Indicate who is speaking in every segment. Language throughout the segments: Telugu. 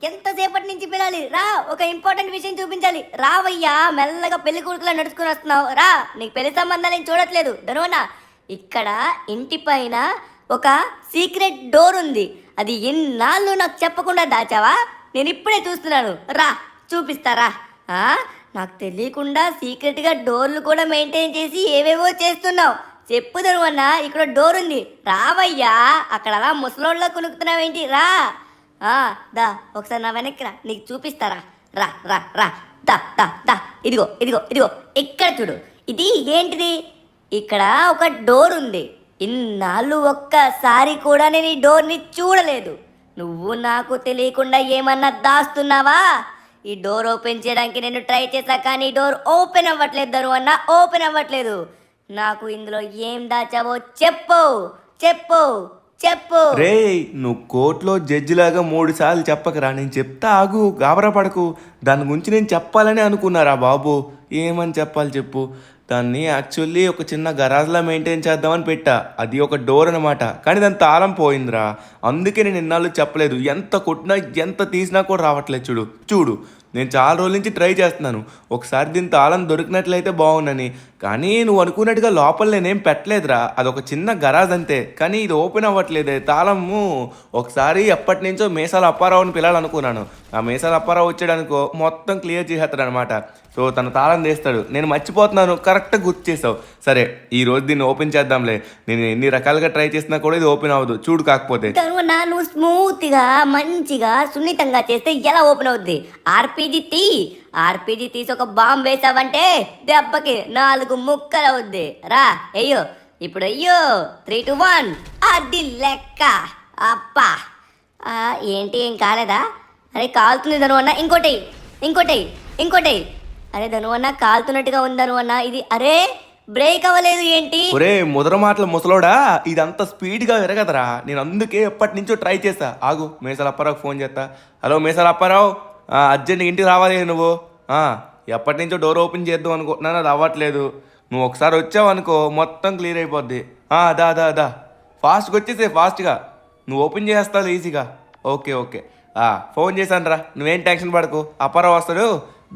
Speaker 1: ఎంతసేపటి నుంచి పిలాలి రా, ఒక ఇంపార్టెంట్ విషయం చూపించాలి. రావయ్యా, మెల్లగా పెళ్లి కొడుకులా నడుచుకుని వస్తున్నావు. రా, నీకు పెళ్లి సంబంధాలు ఏం చూడట్లేదు. ధనువన్న, ఇక్కడ ఇంటి పైన ఒక సీక్రెట్ డోర్ ఉంది. అది ఎన్నాళ్ళు నాకు చెప్పకుండా దాచావా? నేను ఇప్పుడే చూస్తున్నాను. రా, చూపిస్తారా? నాకు తెలియకుండా సీక్రెట్గా డోర్లు కూడా మెయింటైన్ చేసి ఏవేవో చేస్తున్నావు. చెప్పు ధనువన్న, ఇక్కడ డోర్ ఉంది. రావయ్యా, అక్కడ అలా ముసలోళ్ళలో కొనుక్కుతున్నావేంటి? రా. దా, ఒకసారి నా వెనక్కి రా, నీకు చూపిస్తారా? రా రా రా, దా దా దా. ఇదిగో ఇదిగో ఇదిగో, ఇక్కడ చూడు. ఇది ఏంటిది? ఇక్కడ ఒక డోర్ ఉంది. ఇన్నాళ్ళు ఒక్కసారి కూడా నేను ఈ డోర్ని చూడలేదు. నువ్వు నాకు తెలియకుండా ఏమన్నా దాస్తున్నావా? ఈ డోర్ ఓపెన్ చేయడానికి నేను ట్రై చేశా, కానీ ఈ డోర్ ఓపెన్ అవ్వట్లేదు ధనువన్న, ఓపెన్ అవ్వట్లేదు. నాకు ఇందులో ఏం దాచావో చెప్పు చెప్పు చెప్పు.
Speaker 2: రే, నువ్వు కోర్టులో జడ్జిలాగా 3 సార్లు చెప్పకరా. నేను చెప్తా, ఆగు, గాబరా పడకు. దాని గురించి నేను చెప్పాలని అనుకున్నారా బాబు? ఏమని చెప్పాలి చెప్పు. దాన్ని యాక్చువల్లీ ఒక చిన్న గరాజ్లా మెయింటైన్ చేద్దామని పెట్టా. అది ఒక డోర్ అనమాట, కానీ దాని తాళం పోయిందిరా. అందుకే నేను ఇన్నాళ్ళు చెప్పలేదు. ఎంత కొట్టినా ఎంత తీసినా కూడా రావట్లేదు. చూడు చూడు, నేను చాలా రోజుల నుంచి ట్రై చేస్తున్నాను. ఒకసారి దీని తాళం దొరికినట్లయితే బాగుందని. కానీ నువ్వు అనుకున్నట్టుగా లోపల నేనేం పెట్టలేదురా. అదొక చిన్న గరాజ్ అంతే, కానీ ఇది ఓపెన్ అవ్వట్లేదే తాళము. ఒకసారి ఎప్పటి నుంచో మీసాల అప్పారావుని పిలాలనుకున్నాను. ఆ మీసాల అప్పారావు వచ్చాడనుకో మొత్తం క్లియర్ చేసేస్తాడు అనమాట. సో తన తాళం తీస్తాడు. నేను మర్చిపోతున్నాను, కరెక్ట్గా గుర్తు చేసావు. సరే, ఈ రోజు దీన్ని ఓపెన్ చేద్దాంలే. నేను ఎన్ని రకాలుగా ట్రై చేసినా కూడా ఇది ఓపెన్ అవ్వదు. చూడు, కాకపోతే
Speaker 1: నువ్వు స్మూత్గా మంచిగా సున్నితంగా చేస్తే ఎలా ఓపెన్ అవుద్ది? ఆర్పీజీ తీసి ఒక బాంబు వేసావంటే దెబ్బకి 4 ముక్కలు అవుద్ది. రా, అయ్యో ఇప్పుడు అయ్యో 3, 2, 1 అది లెక్క. అప్పా, ఏంటి ఏం కాలేదా? అరే కాలుతుంది ధనువన్న, ఇంకోటి ఇంకోటి ఇంకోటి. అరే ధనువన్న, కాలుతున్నట్టుగా ఉంది ధనువన్న ఇది. అరే బ్రేక్ అవ్వలేదు ఏంటి?
Speaker 2: ఒరే ముదర మాటల ముసలోడా, ఇదంతా స్పీడ్గా విరగదరా. నేను అందుకే ఎప్పటి నుంచో ట్రై చేస్తా. ఆగు, మీసాల అప్పారావు ఫోన్ చేస్తా. హలో మీసాల అప్పారావు, అర్జెంట్ ఇంటికి రావాలి నువ్వు. ఎప్పటి నుంచో డోర్ ఓపెన్ చేద్దాం అనుకుంటున్నాను, అది అవ్వట్లేదు. నువ్వు ఒకసారి వచ్చావు అనుకో మొత్తం క్లియర్ అయిపోద్ది. దా దా దా, ఫాస్ట్గా వచ్చేసే, ఫాస్ట్గా. నువ్వు ఓపెన్ చేస్తావు ఈజీగా. ఓకే ఓకే, ఫోన్ చేశాను రా, నువ్వేం టెన్షన్ పడకు. అప్పారావు వస్తాడు,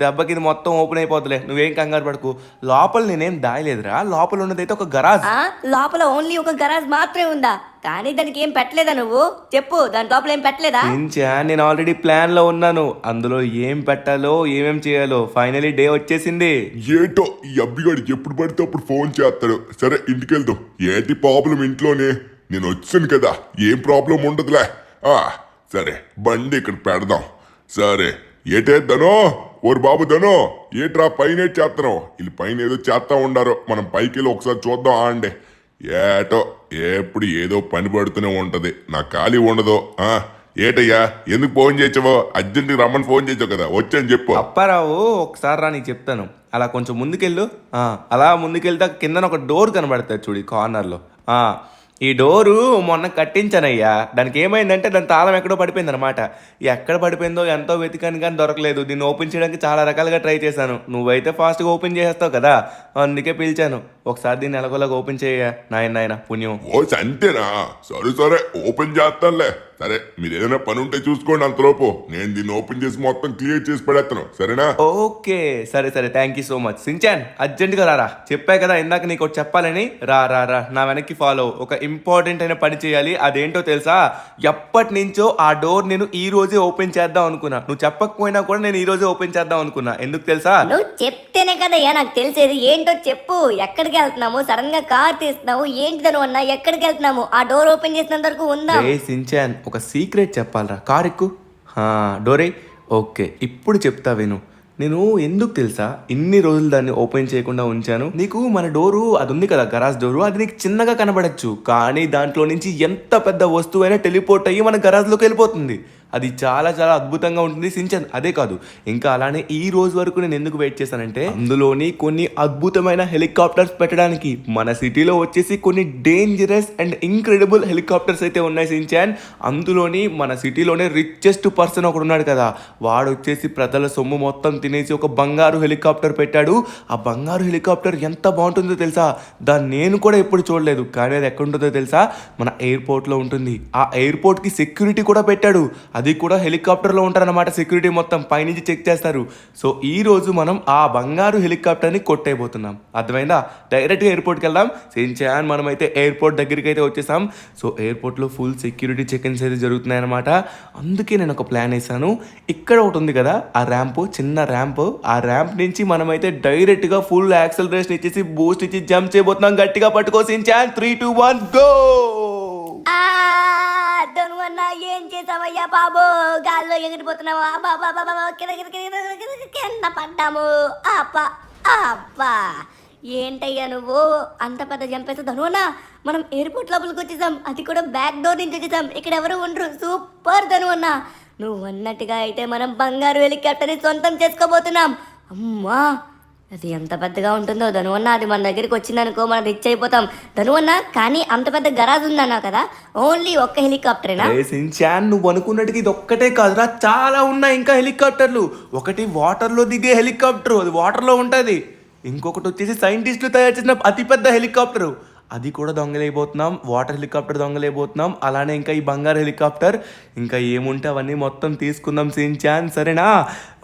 Speaker 2: దెబ్బకి ఇది మొత్తం ఓపెన్ అయిపోతులే, నువ్వేం కంగారు పడకు. లోపల నేనేం దాయలేదురా. లోపల ఉన్నదైతే ఒక గరాజ్.
Speaker 1: లోపల ఓన్లీ ఒక గరాజ్ మాత్రమే ఉందా? కానీ దానికి ఏం పెట్టలేదా? నువ్వు చెప్పు, దాని లోపల ఏం పెట్టలేదా?
Speaker 2: నేను ఆల్రెడీ ప్లాన్ లో ఉన్నాను. అందులో ఏం పెట్టాలో ఏమేం చేయాలో ఫైనలీ డే వచ్చేసింది.
Speaker 3: ఏటో ఈ అబ్బిగాడు ఎప్పుడు పడితే అప్పుడు ఫోన్ చేస్తాడు. సరే ఇంటికి వెళ్దాం. ఏంటి ప్రాబ్లం ఇంట్లోనే? నేను వచ్చాను కదా, ఏం ప్రాబ్లం ఉండదులే. సరే బండి ఇక్కడ పెడదాం. సరే ఏటే ధనో, ఓరు బాబు ధనో, ఏట్రా పైన చేస్తున్నావు? వీళ్ళు పైన ఏదో చేస్తా ఉండారో, మనం పైకి వెళ్ళి ఒకసారి చూద్దాం. అండి ఏటో ఎప్పుడు ఏదో పని పడుతూనే ఉంటది, నాకు ఖాళీ ఉండదు. ఏటయ్యా, ఎందుకు ఫోన్ చేసావో? అర్జెంట్గా రమ్మని ఫోన్ చేసావు కదా, వచ్చని చెప్పు.
Speaker 2: అప్పారావు, ఒకసారి రా నీకు చెప్తాను. అలా కొంచెం ముందుకెళ్ళు. అలా ముందుకెళ్తే కిందన ఒక డోర్ కనబడుతుంది చూడు కార్నర్లో. ఈ డోరు మొన్న కట్టించానయ్యా. దానికి ఏమైందంటే దాని తాళం ఎక్కడో పడిపోయింది అనమాట. ఎక్కడ పడిపోయిందో ఎంతో వెతికాను కానీ దొరకలేదు. దీన్ని ఓపెన్ చేయడానికి చాలా రకాలుగా ట్రై చేశాను. నువ్వైతే ఫాస్ట్గా ఓపెన్ చేసేస్తావు కదా, అందుకే పిలిచాను. ఒకసారి దీన్ని ఎలాగోలాగా ఓపెన్ చేయ నాయన పుణ్యం.
Speaker 3: ఓ అంతేనా? సరే సరే ఓపెన్ చేస్తానులే. సరే మీరు ఏదైనా పని ఉంటే చూసుకోండి, అంతలోపు నేను దీన్ని ఓపెన్ చేసి మొత్తం క్లియర్ చేసి పడేస్తాను, సరేనా?
Speaker 2: ఓకే సరే సరే, thank you so much. Shinchan, అర్జెంట్గా రారా. చెప్పా కదా ఇందాక నీకు ఒకటి చెప్పాలని. రా రా రా, నా వెనక్కి ఫాలో. ఒక ఇంపార్టెంట్ అయిన పని చేయాలి. అదేంటో తెలుసా? ఎప్పటి నుంచో ఆ డోర్ నేను ఈ రోజే ఓపెన్ చేద్దాం అనుకున్నా. నువ్వు చెప్పకపోయినా కూడా నేను ఈ రోజే ఓపెన్ చేద్దాం అనుకున్నా. ఎందుకు తెలుసా?
Speaker 1: నువ్వు చెప్తేనే కదయ్యా నాకు తెలిసేది. ఏంటో చెప్పు. ఎక్కడికి వెళ్తున్నాము? సడన్ గా కార్ తీస్తున్నావు ఏంటి ధనువన్న? ఎక్కడికి వెళ్తున్నాము? ఆ డోర్ ఓపెన్ చేసినంత వరకు ఉందా?
Speaker 2: సించాన్, ఒక సీక్రెట్ చెప్పాలరా. కార్ ఎక్కు. డోరే. ఓకే, ఇప్పుడు చెప్తా విను. నేను ఎందుకు తెలుసా ఇన్ని రోజులు దాన్ని ఓపెన్ చేయకుండా ఉంచాను? నీకు మన డోరు అది ఉంది కదా, గరాజ్ డోరు, అది నీకు చిన్నగా కనబడచ్చు, కానీ దాంట్లో నుంచి ఎంత పెద్ద వస్తువైనా టెలిపోర్ట్ అయ్యి మన గరాజ్లోకి వెళ్ళిపోతుంది. అది చాలా చాలా అద్భుతంగా ఉంటుంది సించన్. అదే కాదు, ఇంకా అలానే ఈ రోజు వరకు నేను ఎందుకు వెయిట్ చేశానంటే, అందులోని కొన్ని అద్భుతమైన హెలికాప్టర్స్ పెట్టడానికి. మన సిటీలో వచ్చేసి కొన్ని డేంజరస్ అండ్ ఇంక్రెడిబుల్ హెలికాప్టర్స్ అయితే ఉన్నాయి సించాన్. అందులోని మన సిటీలోనే రిచెస్ట్ పర్సన్ ఒకడు ఉన్నాడు కదా, వాడు వచ్చేసి ప్రజల సొమ్ము మొత్తం తినేసి ఒక బంగారు హెలికాప్టర్ పెట్టాడు. ఆ బంగారు హెలికాప్టర్ ఎంత బాగుంటుందో తెలుసా? దాన్ని నేను కూడా ఎప్పుడు చూడలేదు, కానీ అది ఎక్కడ ఉంటుందో తెలుసా? మన ఎయిర్పోర్ట్లో ఉంటుంది. ఆ ఎయిర్పోర్ట్కి సెక్యూరిటీ కూడా పెట్టాడు. అది కూడా హెలికాప్టర్లో ఉంటారన్నమాట. సెక్యూరిటీ మొత్తం పైనుంచి చెక్ చేస్తారు. సో ఈ రోజు మనం ఆ బంగారు హెలికాప్టర్ని కొట్టేయబోతున్నాం. అర్థమైందా? డైరెక్ట్గా ఎయిర్పోర్ట్కి వెళ్దాం. సించాన్ మనమైతే ఎయిర్పోర్ట్ దగ్గరికి అయితే వచ్చేసాం. సో ఎయిర్పోర్ట్లో ఫుల్ సెక్యూరిటీ చెక్-ఇన్స్ అయితే జరుగుతున్నాయి అనమాట. అందుకే నేను ఒక ప్లాన్ వేసాను. ఇక్కడ ఒకటి ఉంది కదా ఆ ర్యాంప్, చిన్న ర్యాంప్. ఆ ర్యాంప్ నుంచి మనమైతే డైరెక్ట్గా ఫుల్ యాక్సలరేషన్ ఇచ్చేసి బూస్ట్ ఇచ్చి జంప్ చేయబోతున్నాం. గట్టిగా పట్టుకో సించాన్. 3, 2, 1 గో.
Speaker 1: ధనువన్న ఏం చేసావయ్యా బాబు? గాల్లో ఎగిరిపోతున్నావా బాబా? కింద పడ్డాము. అబ్బా అబ్బా, ఏంటయ్యా నువ్వు అంత పెద్ద చంపేస్తా? ధనువన్న మనం ఎయిర్పోర్ట్ లోపలికి వచ్చేసాం. అది కూడా బ్యాక్ డోర్ నుంచి వచ్చేసాం. ఇక్కడ ఎవరు ఉండరు. సూపర్ ధనువన్న. నువ్వు అన్నట్టుగా అయితే మనం బంగారు హెలికాప్టర్ని సొంతం చేసుకోబోతున్నాం. అమ్మా, అది ఎంత పెద్దగా ఉంటుందో ధనువన్న. అది మన దగ్గరికి వచ్చిందనుకో మనం రిచ్ అయిపోతాం ధనువన్న. కానీ అంత పెద్ద గరాజ్ ఉందన్నా కదా, ఓన్లీ ఒక్క హెలికాప్టరేనా?
Speaker 2: సించాన్, నువ్వు అనుకున్నట్టుగా ఇది ఒక్కటే కాదురా, చాలా ఉన్నాయి ఇంకా హెలికాప్టర్లు. ఒకటి వాటర్లో దిగే హెలికాప్టర్, అది వాటర్లో ఉంటుంది. ఇంకొకటి వచ్చేసి సైంటిస్టులు తయారు చేసిన అతిపెద్ద హెలికాప్టరు, అది కూడా దొంగలేయబోతున్నాం. Water helicopter దొంగలేయబోతున్నాం. అలానే ఇంకా ఈ బంగారు హెలికాప్టర్, ఇంకా ఏముంటే అవన్నీ మొత్తం తీసుకుందాం సించాన్, సరేనా?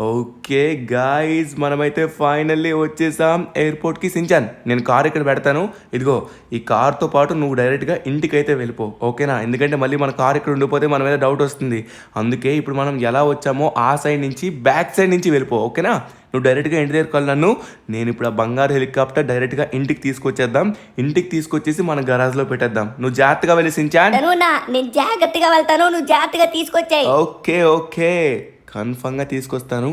Speaker 2: ఓకే గాయ్స్, మనమైతే ఫైనల్లీ వచ్చేసాం ఎయిర్పోర్ట్కి. సించాన్, నేను కార్ ఇక్కడ పెడతాను. ఇదిగో ఈ కార్తో పాటు నువ్వు డైరెక్ట్గా ఇంటికైతే వెళ్ళిపో, ఓకేనా? ఎందుకంటే మళ్ళీ మన కార్ ఇక్కడ ఉండిపోతే మన మీద డౌట్ వస్తుంది. అందుకే ఇప్పుడు మనం ఎలా వచ్చామో ఆ సైడ్ నుంచి బ్యాక్ సైడ్ నుంచి వెళ్ళిపో, ఓకేనా? నువ్వు డైరెక్ట్గా ఇంటి దగ్గరికి వెళ్ళి నన్ను, నేను ఇప్పుడు ఆ బంగారు హెలికాప్టర్ డైరెక్ట్గా ఇంటికి తీసుకొచ్చేద్దాం. ఇంటికి తీసుకొచ్చేసి మన గరాజ్లో పెట్టేద్దాం. నువ్వు జాగ్రత్తగా వెళ్ళి సించాన్.
Speaker 1: నేను జాగ్రత్తగా వెళ్తాను, నువ్వు జాగ్రత్తగా తీసుకొచ్చాయి.
Speaker 2: ఓకే ఓకే, కన్ఫర్మ్గా తీసుకొస్తాను.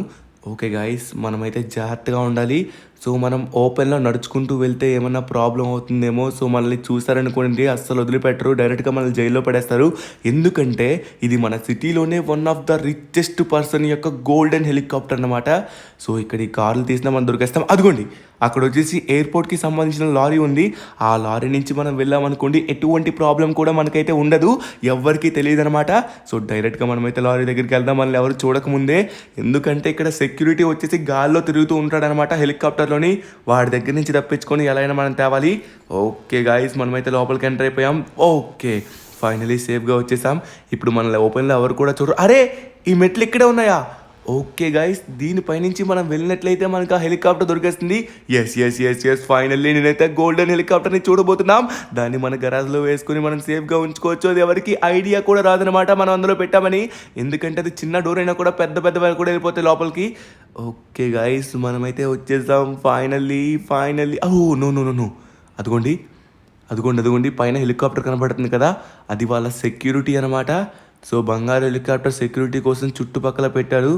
Speaker 2: ఓకే గాయస్, మనమైతే జాగ్రత్తగా ఉండాలి. సో మనం ఓపెన్లో నడుచుకుంటూ వెళ్తే ఏమన్నా ప్రాబ్లం అవుతుందేమో. సో మనల్ని చూసారనుకోండి అస్సలు వదిలిపెట్టరు, డైరెక్ట్గా మనల్ని జైల్లో పడేస్తారు. ఎందుకంటే ఇది మన సిటీలోనే one of the richest person యొక్క గోల్డెన్ హెలికాప్టర్ అన్నమాట. సో ఇక్కడ ఈ కార్లు తీసినా మనం దొరికేస్తాం. అదిగోండి అక్కడ వచ్చేసి ఎయిర్పోర్ట్కి సంబంధించిన లారీ ఉంది. ఆ లారీ నుంచి మనం వెళ్ళామనుకోండి ఎటువంటి ప్రాబ్లం కూడా మనకైతే ఉండదు, ఎవ్వరికీ తెలియదు అనమాట. సో డైరెక్ట్గా మనమైతే లారీ దగ్గరికి వెళ్దాం, మనల్ని ఎవరు చూడకముందే. ఎందుకంటే ఇక్కడ సెక్యూరిటీ వచ్చేసి గాల్లో తిరుగుతూ ఉంటాడనమాట హెలికాప్టర్లోని. వాడి దగ్గర నుంచి తప్పించుకొని ఎలా అయినా మనం తేవాలి. ఓకే గాయస్, మనమైతే లోపలికి ఎంటర్ అయిపోయాం. ఓకే, ఫైనలీ సేఫ్గా వచ్చేసాం. ఇప్పుడు మన ఓపెన్లో ఎవరు కూడా చూడరు. అరే, ఈ మెట్లు ఇక్కడే ఉన్నాయా? ఓకే గైస్, దీనిపై నుంచి మనం వెళ్ళినట్లయితే మనకు ఆ హెలికాప్టర్ దొరికేస్తుంది. ఎస్ ఫైనల్లీ నేనైతే గోల్డెన్ హెలికాప్టర్ని చూడబోతున్నాం. దాన్ని మన గరాజ్లో వేసుకుని మనం సేఫ్గా ఉంచుకోవచ్చు. అది ఎవరికి ఐడియా కూడా రాదనమాట మనం అందులో పెట్టామని. ఎందుకంటే అది చిన్న డోర్ అయినా కూడా పెద్ద పెద్దవి కూడా వెళ్ళిపోతాయి లోపలికి. ఓకే గైస్, మనమైతే వచ్చేసాం ఫైనల్లీ. నో, అదిగోండి పైన హెలికాప్టర్ కనబడుతుంది కదా, అది వాళ్ళ సెక్యూరిటీ అనమాట. సో బంగారు హెలికాప్టర్ సెక్యూరిటీ కోసం చుట్టుపక్కల పెట్టాడు.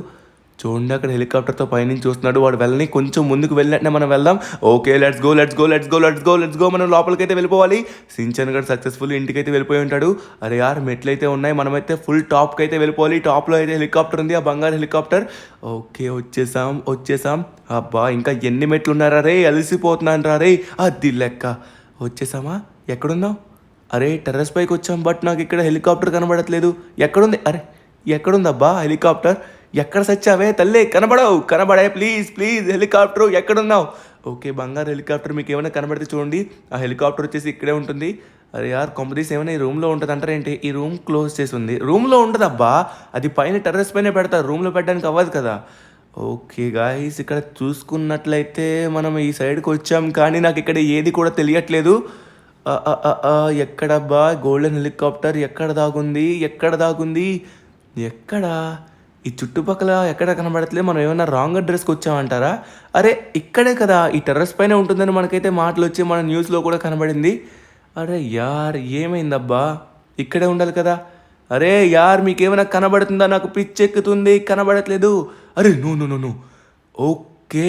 Speaker 2: చూడండి అక్కడ హెలికాప్టర్తో పైనుంచి చూస్తున్నాడు. వాడు వెళ్ళని కొంచెం ముందుకు వెళ్ళినట్టే మనం వెళ్దాం. Okay, let's go. మనం లోపలికైతే వెళ్ళిపోవాలి. సించన్ గడ్ సక్సెస్ఫుల్ ఇంటికైతే వెళ్ళిపోయి ఉంటాడు. అరే యార్, మెట్లు అయితే ఉన్నాయి. మనమైతే ఫుల్ టాప్కి అయితే వెళ్ళిపోవాలి. టాప్లో అయితే హెలికాప్టర్ ఉంది, ఆ బంగారు హెలికాప్టర్. ఓకే, వచ్చేసాం. అబ్బా, ఇంకా ఎన్ని మెట్లు ఉన్నారా రే, అలసిపోతున్నాను రా రే. అది లెక్క వచ్చేసామా? ఎక్కడున్నావు? అరే, టెర్రస్ పైకి వచ్చాం, బట్ నాకు ఇక్కడ హెలికాప్టర్ కనబడట్లేదు. ఎక్కడుంది? అరే, ఎక్కడుందబ్బా హెలికాప్టర్? ఎక్కడ సచ్చావే తల్లి? కనబడే ప్లీజ్ హెలికాప్టర్ ఎక్కడున్నావు? ఓకే, బంగారు హెలికాప్టర్ మీకు ఏమైనా కనబడితే చూడండి. ఆ హెలికాప్టర్ వచ్చేసి ఇక్కడే ఉంటుంది. అరే యార్, కొంపదీసి ఏమైనా ఈ రూమ్లో ఉంటుంది అంటారేంటి? ఈ రూమ్ క్లోజ్ చేసి ఉంది. రూమ్లో ఉండదబ్బా, అది పైన టెర్రస్ పైన పెడతారు, రూమ్లో పెట్టడానికి అవ్వదు కదా. ఓకే గాయస్, ఇక్కడ చూసుకున్నట్లయితే మనం ఈ సైడ్కి వచ్చాం, కానీ నాకు ఇక్కడ ఏది కూడా తెలియట్లేదు. ఎక్కడబ్బా గోల్డెన్ హెలికాప్టర్? ఎక్కడ దాగుంది? ఈ చుట్టుపక్కల ఎక్కడ కనబడట్లేదు. మనం ఏమైనా రాంగ్ అడ్రస్కి వచ్చామంటారా? అరే, ఇక్కడే కదా, ఈ టెర్రస్ పైన ఉంటుందని మనకైతే మాటలు వచ్చి మన న్యూస్లో కూడా కనబడింది. అరే యార్, ఏమైందబ్బా? ఇక్కడే ఉండాలి కదా. అరే యార్, మీకేమైనా కనబడుతుందా? నాకు పిచ్చెక్కుతుంది, కనబడట్లేదు. అరే నో. ఓకే,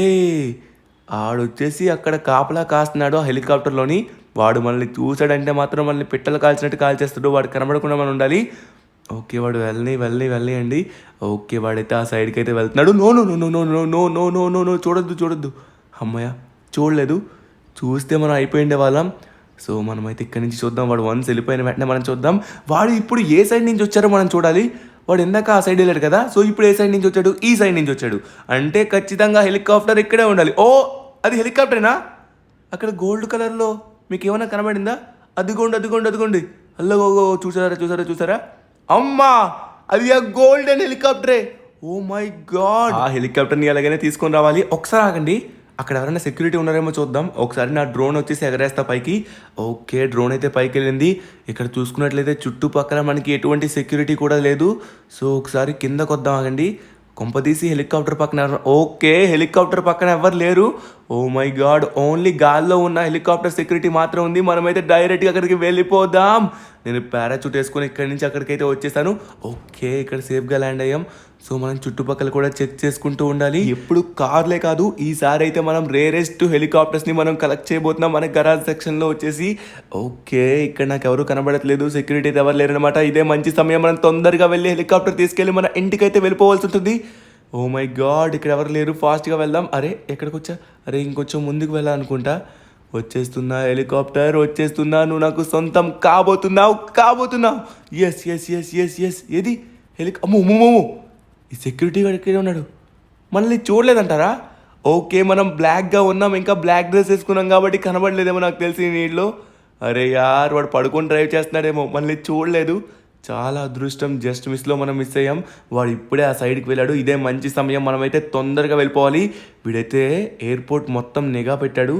Speaker 2: ఆడొచ్చేసి అక్కడ కాపలా కాస్తున్నాడు ఆ హెలికాప్టర్లోని. వాడు మనల్ని చూసాడంటే మాత్రం మనల్ని పిట్టలు కాల్చినట్టు కాల్చేస్తాడు. వాడు కనబడకుండా మనం ఉండాలి. ఓకే, వాడు వెళ్ళని అండి. ఓకే, వాడైతే ఆ సైడ్కి అయితే వెళ్తున్నాడు. నో, చూడొద్దు. అమ్మయ్య, చూడలేదు. చూస్తే మనం అయిపోయిండే వాళ్ళం. సో మనమైతే ఇక్కడి నుంచి చూద్దాం. వాడు వన్స్ వెళ్ళిపోయిన వెంటనే మనం చూద్దాం. వాడు ఇప్పుడు ఏ సైడ్ నుంచి వచ్చారో మనం చూడాలి. వాడు ఇందాక ఆ సైడ్ వెళ్ళాడు కదా, సో ఇప్పుడు ఏ సైడ్ నుంచి వచ్చాడు? ఈ సైడ్ నుంచి వచ్చాడు. అంటే ఖచ్చితంగా హెలికాప్టర్ ఇక్కడే ఉండాలి. ఓ, అది హెలికాప్టరేనా? అక్కడ గోల్డ్ కలర్లో మీకు ఏమైనా కనబడిందా? అదిగోండి. అల్లో చూసారా? అమ్మా, అది ఆ గోల్డెన్ హెలికాప్టరే. ఓ మై గాడ్, ఆ హెలికాప్టర్ని ఎలాగైనా తీసుకొని రావాలి. ఒకసారి ఆగండి, అక్కడ ఎవరైనా సెక్యూరిటీ ఉన్నారేమో చూద్దాం. ఒకసారి నా డ్రోన్ వచ్చేసి ఎగరేస్తా పైకి. ఓకే, డ్రోన్ అయితే పైకి వెళ్ళింది. ఇక్కడ చూసుకున్నట్లయితే చుట్టుపక్కల మనకి ఎటువంటి సెక్యూరిటీ కూడా లేదు. సో ఒకసారి కిందకు వద్దాం, ఆగండి. కొంపదీసి హెలికాప్టర్ పక్కన ఓకే, హెలికాప్టర్ పక్కన ఎవరు లేరు. ఓ మై గాడ్, ఓన్లీ గాల్లో ఉన్న హెలికాప్టర్ సెక్యూరిటీ మాత్రం ఉంది. మనమైతే డైరెక్ట్గా అక్కడికి వెళ్ళిపోదాం. నేను పారాచూట్ వేసుకొని ఇక్కడి నుంచి అక్కడికైతే వచ్చేసాను. ఓకే, ఇక్కడ సేఫ్గా ల్యాండ్ అయ్యాం. సో మనం చుట్టుపక్కల కూడా చెక్ చేసుకుంటూ ఉండాలి. ఎప్పుడు కార్లే కాదు, ఈసారి అయితే మనం రేరెస్ట్ హెలికాప్టర్స్ని మనం కలెక్ట్ చేయబోతున్నాం మన గరాజ్ సెక్షన్లో వచ్చేసి. ఓకే, ఇక్కడ నాకు ఎవరు కనబడట్లేదు, సెక్యూరిటీ అయితే ఎవరు లేరనమాట. ఇదే మంచి సమయం, మనం తొందరగా వెళ్ళి హెలికాప్టర్ తీసుకెళ్ళి మన ఇంటికైతే వెళ్ళిపోవాల్సి ఉంటుంది. ఓ మై గాడ్, ఇక్కడ ఎవరు లేరు, ఫాస్ట్గా వెళ్దాం. అరే ఎక్కడికి వచ్చా, అరే ఇంకొంచెం ముందుకు వెళ్ళాలనుకుంటా. వచ్చేస్తున్నా హెలికాప్టర్, వచ్చేస్తున్నా. నువ్వు నాకు సొంతం కాబోతున్నావు. Yes yes yes yes yes ఏది అమ్మో, ఈ సెక్యూరిటీ గార్డ్ ఇక్కడే ఉన్నాడు, మనల్ని చూడలేదంటారా? ఓకే, మనం బ్లాక్గా ఉన్నాం, ఇంకా బ్లాక్ డ్రెస్ వేసుకున్నాం కాబట్టి కనబడలేదేమో నాకు తెలిసి నీళ్ళు. అరే యార్, వాడు పడుకొని డ్రైవ్ చేస్తున్నాడేమో, మనల్ని చూడలేదు. చాలా అదృష్టం, జస్ట్ మిస్లో మనం మిస్ అయ్యాం. వాడు ఇప్పుడే ఆ సైడ్కి వెళ్ళాడు. ఇదే మంచి సమయం, మనమైతే తొందరగా వెళ్ళిపోవాలి. వీడైతే ఎయిర్పోర్ట్ మొత్తం నిఘా పెట్టాడు.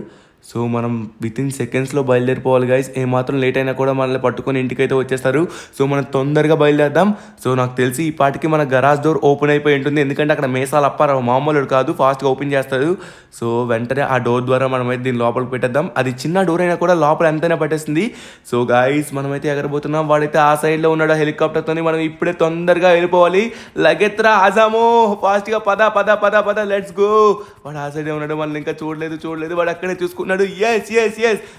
Speaker 2: సో మనం వితిన్ సెకండ్స్లో బయలుదేరిపోవాలి గైస్. ఏమాత్రం లేట్ అయినా కూడా మనల్ని పట్టుకొని ఇంటికైతే వచ్చేస్తారు. సో మనం తొందరగా బయలుదేరదాం. సో నాకు తెలిసి ఈ పాటికి మన గరాజ్ డోర్ ఓపెన్ అయిపోయి ఉంటుంది, ఎందుకంటే అక్కడ మేసాలు అప్పారావు మామూలు కాదు, ఫాస్ట్గా ఓపెన్ చేస్తాడు. సో వెంటనే ఆ డోర్ ద్వారా మనమైతే దీన్ని లోపలికి పెట్టేద్దాం. అది చిన్న డోర్ అయినా కూడా లోపల ఎంతైనా పట్టేస్తుంది. సో గైస్ మనమైతే ఎగరబోతున్నాం. వాడైతే ఆ సైడ్లో ఉన్నాడు ఆ హెలికాప్టర్తో. మనం ఇప్పుడే తొందరగా వెళ్ళిపోవాలి. లగెత్రా ఆజాము, ఫాస్ట్గా పద లెట్స్ గో. వాడు ఆ సైడే ఉన్నాడు, మనల్ని ఇంకా చూడలేదు. వాడు అక్కడే చూసుకున్నాడు. ఎస్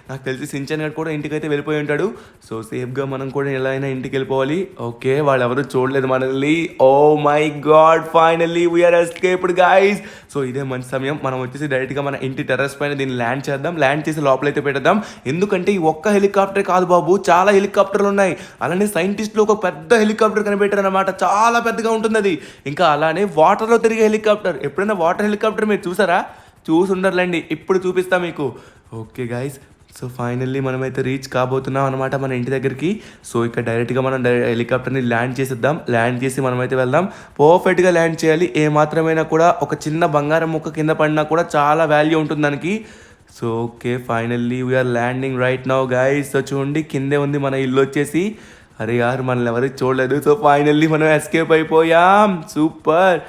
Speaker 2: నాకు తెలిసి సించన్ గడ్ కూడా ఇంటికైతే వెళ్ళిపోయి ఉంటాడు. సో సేఫ్గా మనం కూడా ఎలా అయినా ఇంటికి వెళ్ళిపోవాలి. ఓకే, వాళ్ళు ఎవరు చూడలేదు మనల్ని. Oh my god, finally we are escaped guys. So ఇదే మంచి సమయం, మనం వచ్చేసి డైరెక్ట్గా మన ఇంటి టెర్రస్ పైన దీన్ని ల్యాండ్ చేద్దాం. ల్యాండ్ చేసి లోపలైతే పెట్టేద్దాం. ఎందుకంటే ఈ ఒక్క హెలికాప్టరే కాదు బాబు, చాలా హెలికాప్టర్లు ఉన్నాయి. అలానే సైంటిస్టులు ఒక పెద్ద హెలికాప్టర్ కనిపెట్టారు అనమాట, చాలా పెద్దగా ఉంటుంది అది. ఇంకా అలానే వాటర్లో తిరిగే హెలికాప్టర్. ఎప్పుడైనా వాటర్ హెలికాప్టర్ మీరు చూసారా? చూసి ఉండర్లేండి, ఇప్పుడు చూపిస్తా మీకు. ఓకే గైస్, సో ఫైనల్లీ మనమైతే రీచ్ కాబోతున్నాం అనమాట మన ఇంటి దగ్గరికి. సో ఇక్కడ డైరెక్ట్గా మనం హెలికాప్టర్ని ల్యాండ్ చేసేద్దాం. ల్యాండ్ చేసి మనమైతే వెళ్దాం. పర్ఫెక్ట్గా ల్యాండ్ చేయాలి. ఏ మాత్రమైనా కూడా ఒక చిన్న బంగారం ముక్క కింద పడినా కూడా చాలా వాల్యూ ఉంటుంది దానికి. So okay, finally we are landing right now guys. So చూడండి, కిందే ఉంది మన ఇల్లు వచ్చేసి. అరే యార్, మనల్ని ఎవరికి చూడలేదు. సో ఫైనల్లీ మనం ఎస్కేప్ అయిపోయాం. సూపర్.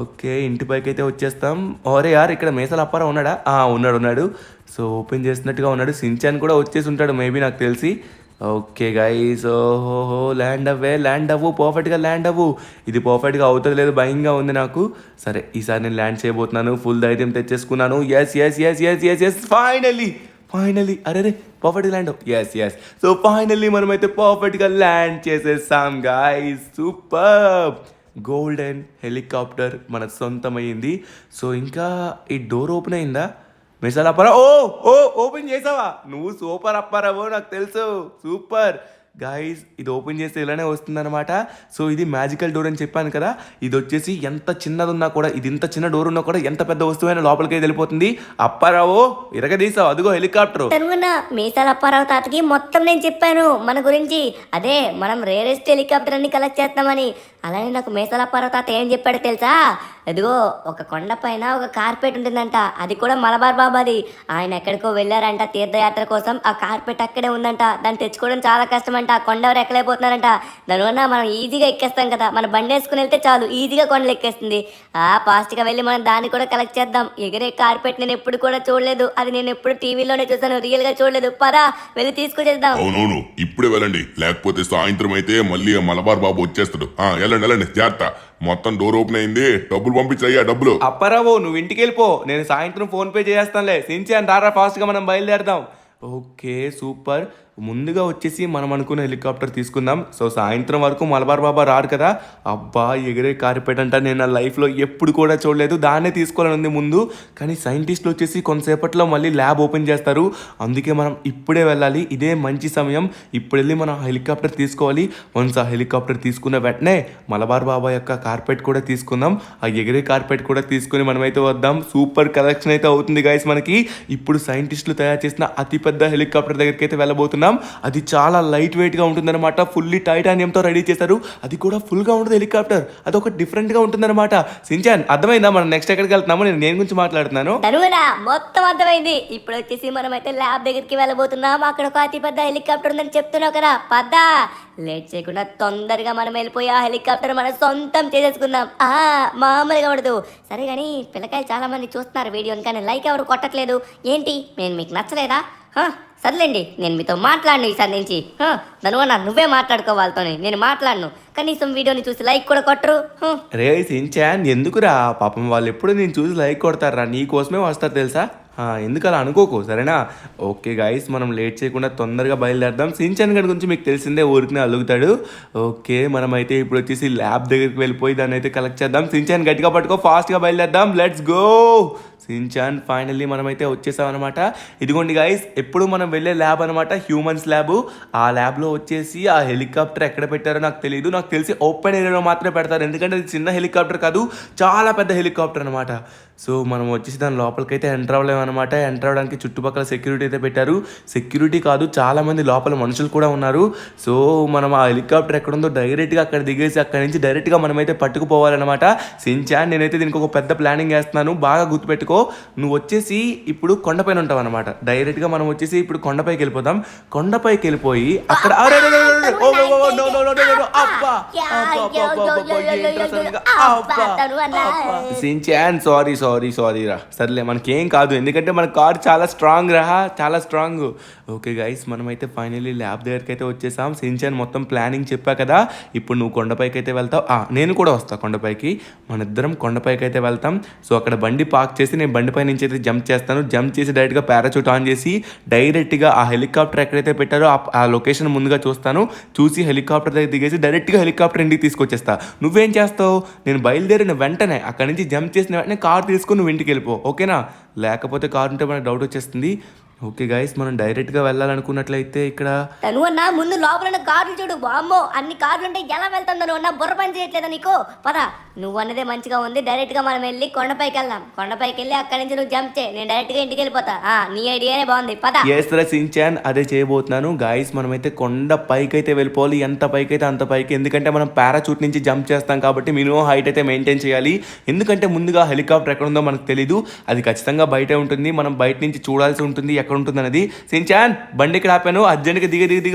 Speaker 2: ఓకే, ఇంటి పైకి అయితే వచ్చేస్తాం. ఓరే యార్, ఇక్కడ మేసాల అప్పారా ఉన్నాడా? ఉన్నాడు. సో ఓపెన్ చేసినట్టుగా ఉన్నాడు. సించాన్ కూడా వచ్చేసి ఉంటాడు మేబీ, నాకు తెలిసి. ఓకే గైస్, ఓహో, ల్యాండ్ అవ్వు, పర్ఫెక్ట్గా ల్యాండ్ అవ్వు. ఇది పర్ఫెక్ట్గా అవుతుంది లేదు, భయంగా ఉంది నాకు. సరే, ఈసారి నేను ల్యాండ్ చేయబోతున్నాను. ఫుల్ ధైర్యం తెచ్చేసుకున్నాను. ఎస్ ఫైనల్లీ అరే పర్ఫెక్ట్గా ల్యాండ్ ఎస్. సో ఫైనల్లీ మనమైతే పర్ఫెక్ట్గా ల్యాండ్ చేసేసాం గైస్. సూపర్. గోల్డెన్ హెలికాప్టర్ మన సొంతమైంది. సో ఇంకా ఈ డోర్ ఓపెన్ అయిందా? మిసాల్ అప్పారా, ఓపెన్ చేసావా నువ్వు? సూపర్ అప్పారావో, నాకు తెలుసు. సూపర్ గైస్, ఇది ఓపెన్ చేస్తే ఇలానే వస్తుందన్నమాట. సో ఇది మ్యాజికల్ డోర్ అని చెప్పాను కదా. ఇది వచ్చేసి ఎంత చిన్నది ఉన్నా కూడా, ఇది ఇంత చిన్న డోర్ ఉన్నా కూడా ఎంత పెద్ద వస్తువైనా లోపలికి వెళ్ళిపోతుంది. అప్పారావో, ఇరగదీసావు, అదిగో హెలికాప్టర్.
Speaker 1: మీసాల అప్పారావు తాతకి మొత్తం నేను చెప్పాను మన గురించి. అదే మనం రేరెస్ట్ హెలికాప్టర్ అన్ని కలెక్ట్ చేస్తామని. అలానే నాకు మీసాల అప్పారావు తాత ఏం చెప్పాడో తెలుసా? ఎదుగో ఒక కొండ పైన ఒక కార్పెట్ ఉంటుందంట, అది కూడా మలబార్ బాబాది. ఆయన ఎక్కడికో వెళ్ళారంట తీర్థయాత్ర కోసం, ఆ కార్పెట్ అక్కడే ఉందంట. దాన్ని తెచ్చుకోవడం చాలా కష్టమంట, కొండ ఎవరు ఎక్కలేకపోతున్నారంట. దానివల్ల మనం ఈజీగా ఎక్కేస్తాం కదా, మన బండి వేసుకుని వెళ్తే చాలు, ఈజీగా కొండలు ఎక్కేస్తుంది. ఫాస్ట్గా వెళ్ళి మనం దాన్ని కూడా కలెక్ట్ చేద్దాం. ఎగిరే కార్పెట్ నేను ఎప్పుడు కూడా చూడలేదు, అది నేను ఎప్పుడు టీవీలోనే చూసాను, రియల్గా చూడలేదు. పదా వెళ్ళి తీసుకొచ్చేద్దాం.
Speaker 3: అవునవును, ఇప్పుడే వెళ్ళండి, లేకపోతే సాయంత్రం అయితే మళ్ళీ మలబార్ బాబు వచ్చేస్తాడు. వెళ్ళండి జాగ్రత్త. మొత్తం డోర్ ఓపెన్ అయింది, డబ్బులు పంపించయ్యా, డబ్బులు.
Speaker 2: అప్పారావు, నువ్వు ఇంటికి వెళ్ళిపో, నేను సాయంత్రం ఫోన్ పే చేస్తానులే. సించాన్ రారా, ఫాస్ట్గా మనం బయలుదేరదాం. Okay super. ముందుగా వచ్చేసి మనం అనుకున్న హెలికాప్టర్ తీసుకుందాం. సో సాయంత్రం వరకు మలబార్ బాబా రారు కదా. అబ్బా, ఎగిరే కార్పెట్ అంట నేను నా లైఫ్లో ఎప్పుడు కూడా చూడలేదు, దాన్నే తీసుకోవాలని ఉంది ముందు. కానీ సైంటిస్టులు వచ్చేసి కొంతసేపట్లో మళ్ళీ ల్యాబ్ ఓపెన్ చేస్తారు, అందుకే మనం ఇప్పుడే వెళ్ళాలి. ఇదే మంచి సమయం, ఇప్పుడు వెళ్ళి మనం హెలికాప్టర్ తీసుకోవాలి. వన్స్ ఆ హెలికాప్టర్ తీసుకున్న వెంటనే మలబార్ బాబా యొక్క కార్పెట్ కూడా తీసుకుందాం. ఆ ఎగిరే కార్పెట్ కూడా తీసుకుని మనమైతే వద్దాం. సూపర్ కలెక్షన్ అయితే అవుతుంది గైస్ మనకి. ఇప్పుడు సైంటిస్టులు తయారు చేసిన అతిపెద్ద హెలికాప్టర్ దగ్గరికి అయితే వెళ్ళబోతున్నాం. వెళ్దాం. అది చాలా లైట్ వెయిట్గా ఉంటుందన్నమాట. ఫుల్లీ టైటానియంతో రెడీ చేశారు. అది కూడా ఫుల్గా ఉంటుంది హెలికాప్టర్. అదొక డిఫరెంట్గా ఉంటుందన్నమాట. సించాన్ అర్థమైందా మనం నెక్స్ట్ ఎక్కడికి వెళ్తున్నామో? నేను దేని గురించి మాట్లాడుతున్నాను?
Speaker 1: ధనువనా మొత్తం అర్థమైంది. ఇప్పుడు వచ్చేసి మనం అయితే ల్యాబ్ దగ్గరికి వెళ్ళబోతున్నాం. అక్కడ ఒక అతి పెద్ద హెలికాప్టర్ ఉందని చెప్తున్నావు కదా, పద్దా లేట్ చేయకుండా తొందరగా మనం వెళ్ళిపోయి ఆ హెలికాప్టర్ మనం సొంతం చేసేసుకుందాం. మామూలుగా ఉండదు. సరే కానీ పిల్లకాయలు చాలా మంది చూస్తున్నారు వీడియోని, కానీ లైక్ ఎవరు కొట్టట్లేదు ఏంటి? నేను మీకు నచ్చలేదా? సర్లేండి, నేను మీతో మాట్లాడను ఈసారి నుంచి. ధనువన్నా నువ్వే మాట్లాడుకో వాళ్ళతోని, నేను మాట్లాడను. కనీసం వీడియోని చూసి లైక్ కూడా కొట్టరు.
Speaker 2: రే సించాన్ ఎందుకురా పాపం, వాళ్ళు ఎప్పుడు నేను చూసి లైక్ కొడతారా? నీ కోసమే వస్తారు తెలుసా. ఎందుకు అలా అనుకోకు సరేనా? ఓకే గైస్, మనం లేట్ చేయకుండా తొందరగా బయలుదేరదాం. సించాన్ గడి గురించి మీకు తెలిసిందే, ఊరికినే అలుగుతాడు. ఓకే, మనం అయితే ఇప్పుడు వచ్చేసి ల్యాబ్ దగ్గరికి వెళ్ళిపోయి దాన్ని అయితే కలెక్ట్ చేద్దాం. సించాన్ గట్టిగా పట్టుకో, ఫాస్ట్గా బయలుదేరదాం. Let's go Shinchan. ఫైనల్లీ మనమైతే వచ్చేసాం అనమాట. ఇదిగోండి గైస్, ఎప్పుడు మనం వెళ్ళే ల్యాబ్ అనమాట, హ్యూమన్స్ ల్యాబ్. ఆ ల్యాబ్లో వచ్చేసి ఆ హెలికాప్టర్ ఎక్కడ పెట్టారో నాకు తెలియదు. నాకు తెలిసి ఓపెన్ ఏరియాలో మాత్రమే పెడతారు, ఎందుకంటే అది చిన్న హెలికాప్టర్ కాదు, చాలా పెద్ద హెలికాప్టర్ అనమాట. సో మనం వచ్చేసి దాని లోపలికైతే ఎంటర్ అవ్వలేమన్నమాట. ఎంటర్ అవ్వడానికి చుట్టుపక్కల సెక్యూరిటీ అయితే పెట్టారు. సెక్యూరిటీ కాదు, చాలామంది లోపల మనుషులు కూడా ఉన్నారు. సో మనం ఆ హెలికాప్టర్ ఎక్కడుందో డైరెక్ట్గా అక్కడ దిగేసి అక్కడి నుంచి డైరెక్ట్గా మనమైతే పట్టుకుపోవాలన్నమాట. సించాన్ నేనైతే దీనికి ఒక పెద్ద ప్లానింగ్ వేస్తున్నాను, బాగా గుర్తుపెట్టుకో. నువ్వు వచ్చేసి ఇప్పుడు కొండపైన ఉంటావు అనమాట. డైరెక్ట్గా మనం వచ్చేసి ఇప్పుడు కొండపైకి వెళ్ళిపోతాం. కొండపైకి వెళ్ళిపోయి అక్కడ సించాన్ సారీ రా. సర్లే మనకేం కాదు, ఎందుకంటే మన కార్ చాలా స్ట్రాంగ్ రా, చాలా స్ట్రాంగ్. ఓకే గైస్, మనమైతే ఫైనల్లీ ల్యాబ్ దగ్గరికి అయితే వచ్చేసాం. సించాన్ మొత్తం ప్లానింగ్ చెప్పా కదా, ఇప్పుడు నువ్వు కొండపైకి అయితే వెళ్తావు. నేను కూడా వస్తాను కొండపైకి, మన ఇద్దరం కొండపైకి అయితే వెళ్తాం. సో అక్కడ బండి పార్క్ చేసి నేను బండిపై నుంచి అయితే జంప్ చేస్తాను. జంప్ చేసి డైరెక్ట్గా పారాచూట్ ఆన్ చేసి డైరెక్ట్గా ఆ హెలికాప్టర్ ఎక్కడైతే పెట్టారో ఆ లొకేషన్ ముందుగా చూస్తాను. చూసి హెలికాప్టర్ దగ్గర దిగేసి డైరెక్ట్గా హెలికాప్టర్ ఇంటికి తీసుకొచ్చేస్తా. నువ్వేం చేస్తావు? నేను బయలుదేరిన వెంటనే అక్కడి నుంచి జంప్ చేసిన వెంటనే కార్ తీసుకుని నువ్వు ఇంటికి వెళ్ళిపో, ఓకేనా? లేకపోతే కార్ ఉంటే మనకు డౌట్ వచ్చేస్తుంది. ఓకే గైస్, మనం డైరెక్ట్గా వెళ్ళాలనుకున్నట్లయితే ఇక్కడ
Speaker 1: తనువన్నా ముందు లోపల కార్లు చూడు. వామ్మో, అన్ని కార్లు ఉంటే ఎలా వెళ్తాం? తనువన్నా బుర్ర పని చేయట్లేదా నీకు? పద, నువ్వు అన్నదే మంచిగా ఉంది. డైరెక్ట్గా మనం వెళ్ళి కొండపైకి వెళ్దాం. కొండపైకి వెళ్ళి అక్కడి నుంచి నువ్వు జంప్ చేయి, నేను డైరెక్ట్గా ఇంటికి వెళ్ళిపోతా. నీ ఐడియానే బాగుంది, పద.
Speaker 2: సించాన్ అదే చేయబోతున్నాను. గాయస్ మనమైతే కొండ పైకి అయితే వెళ్ళిపోవాలి, ఎంత పైకి అయితే అంత పైకి, ఎందుకంటే మనం పారాచూట్ నుంచి జంప్ చేస్తాం కాబట్టి మినిమం హైట్ అయితే మెయింటైన్ చేయాలి. ఎందుకంటే ముందుగా హెలికాప్టర్ ఎక్కడ ఉందో మనకు తెలీదు, అది ఖచ్చితంగా బయటే ఉంటుంది. మనం బయట నుంచి చూడాల్సి ఉంటుంది ఎక్కడ ఉంటుంది అనేది. సించాన్ బండి ఇక్కడ ఆపాను, అర్జెంట్గా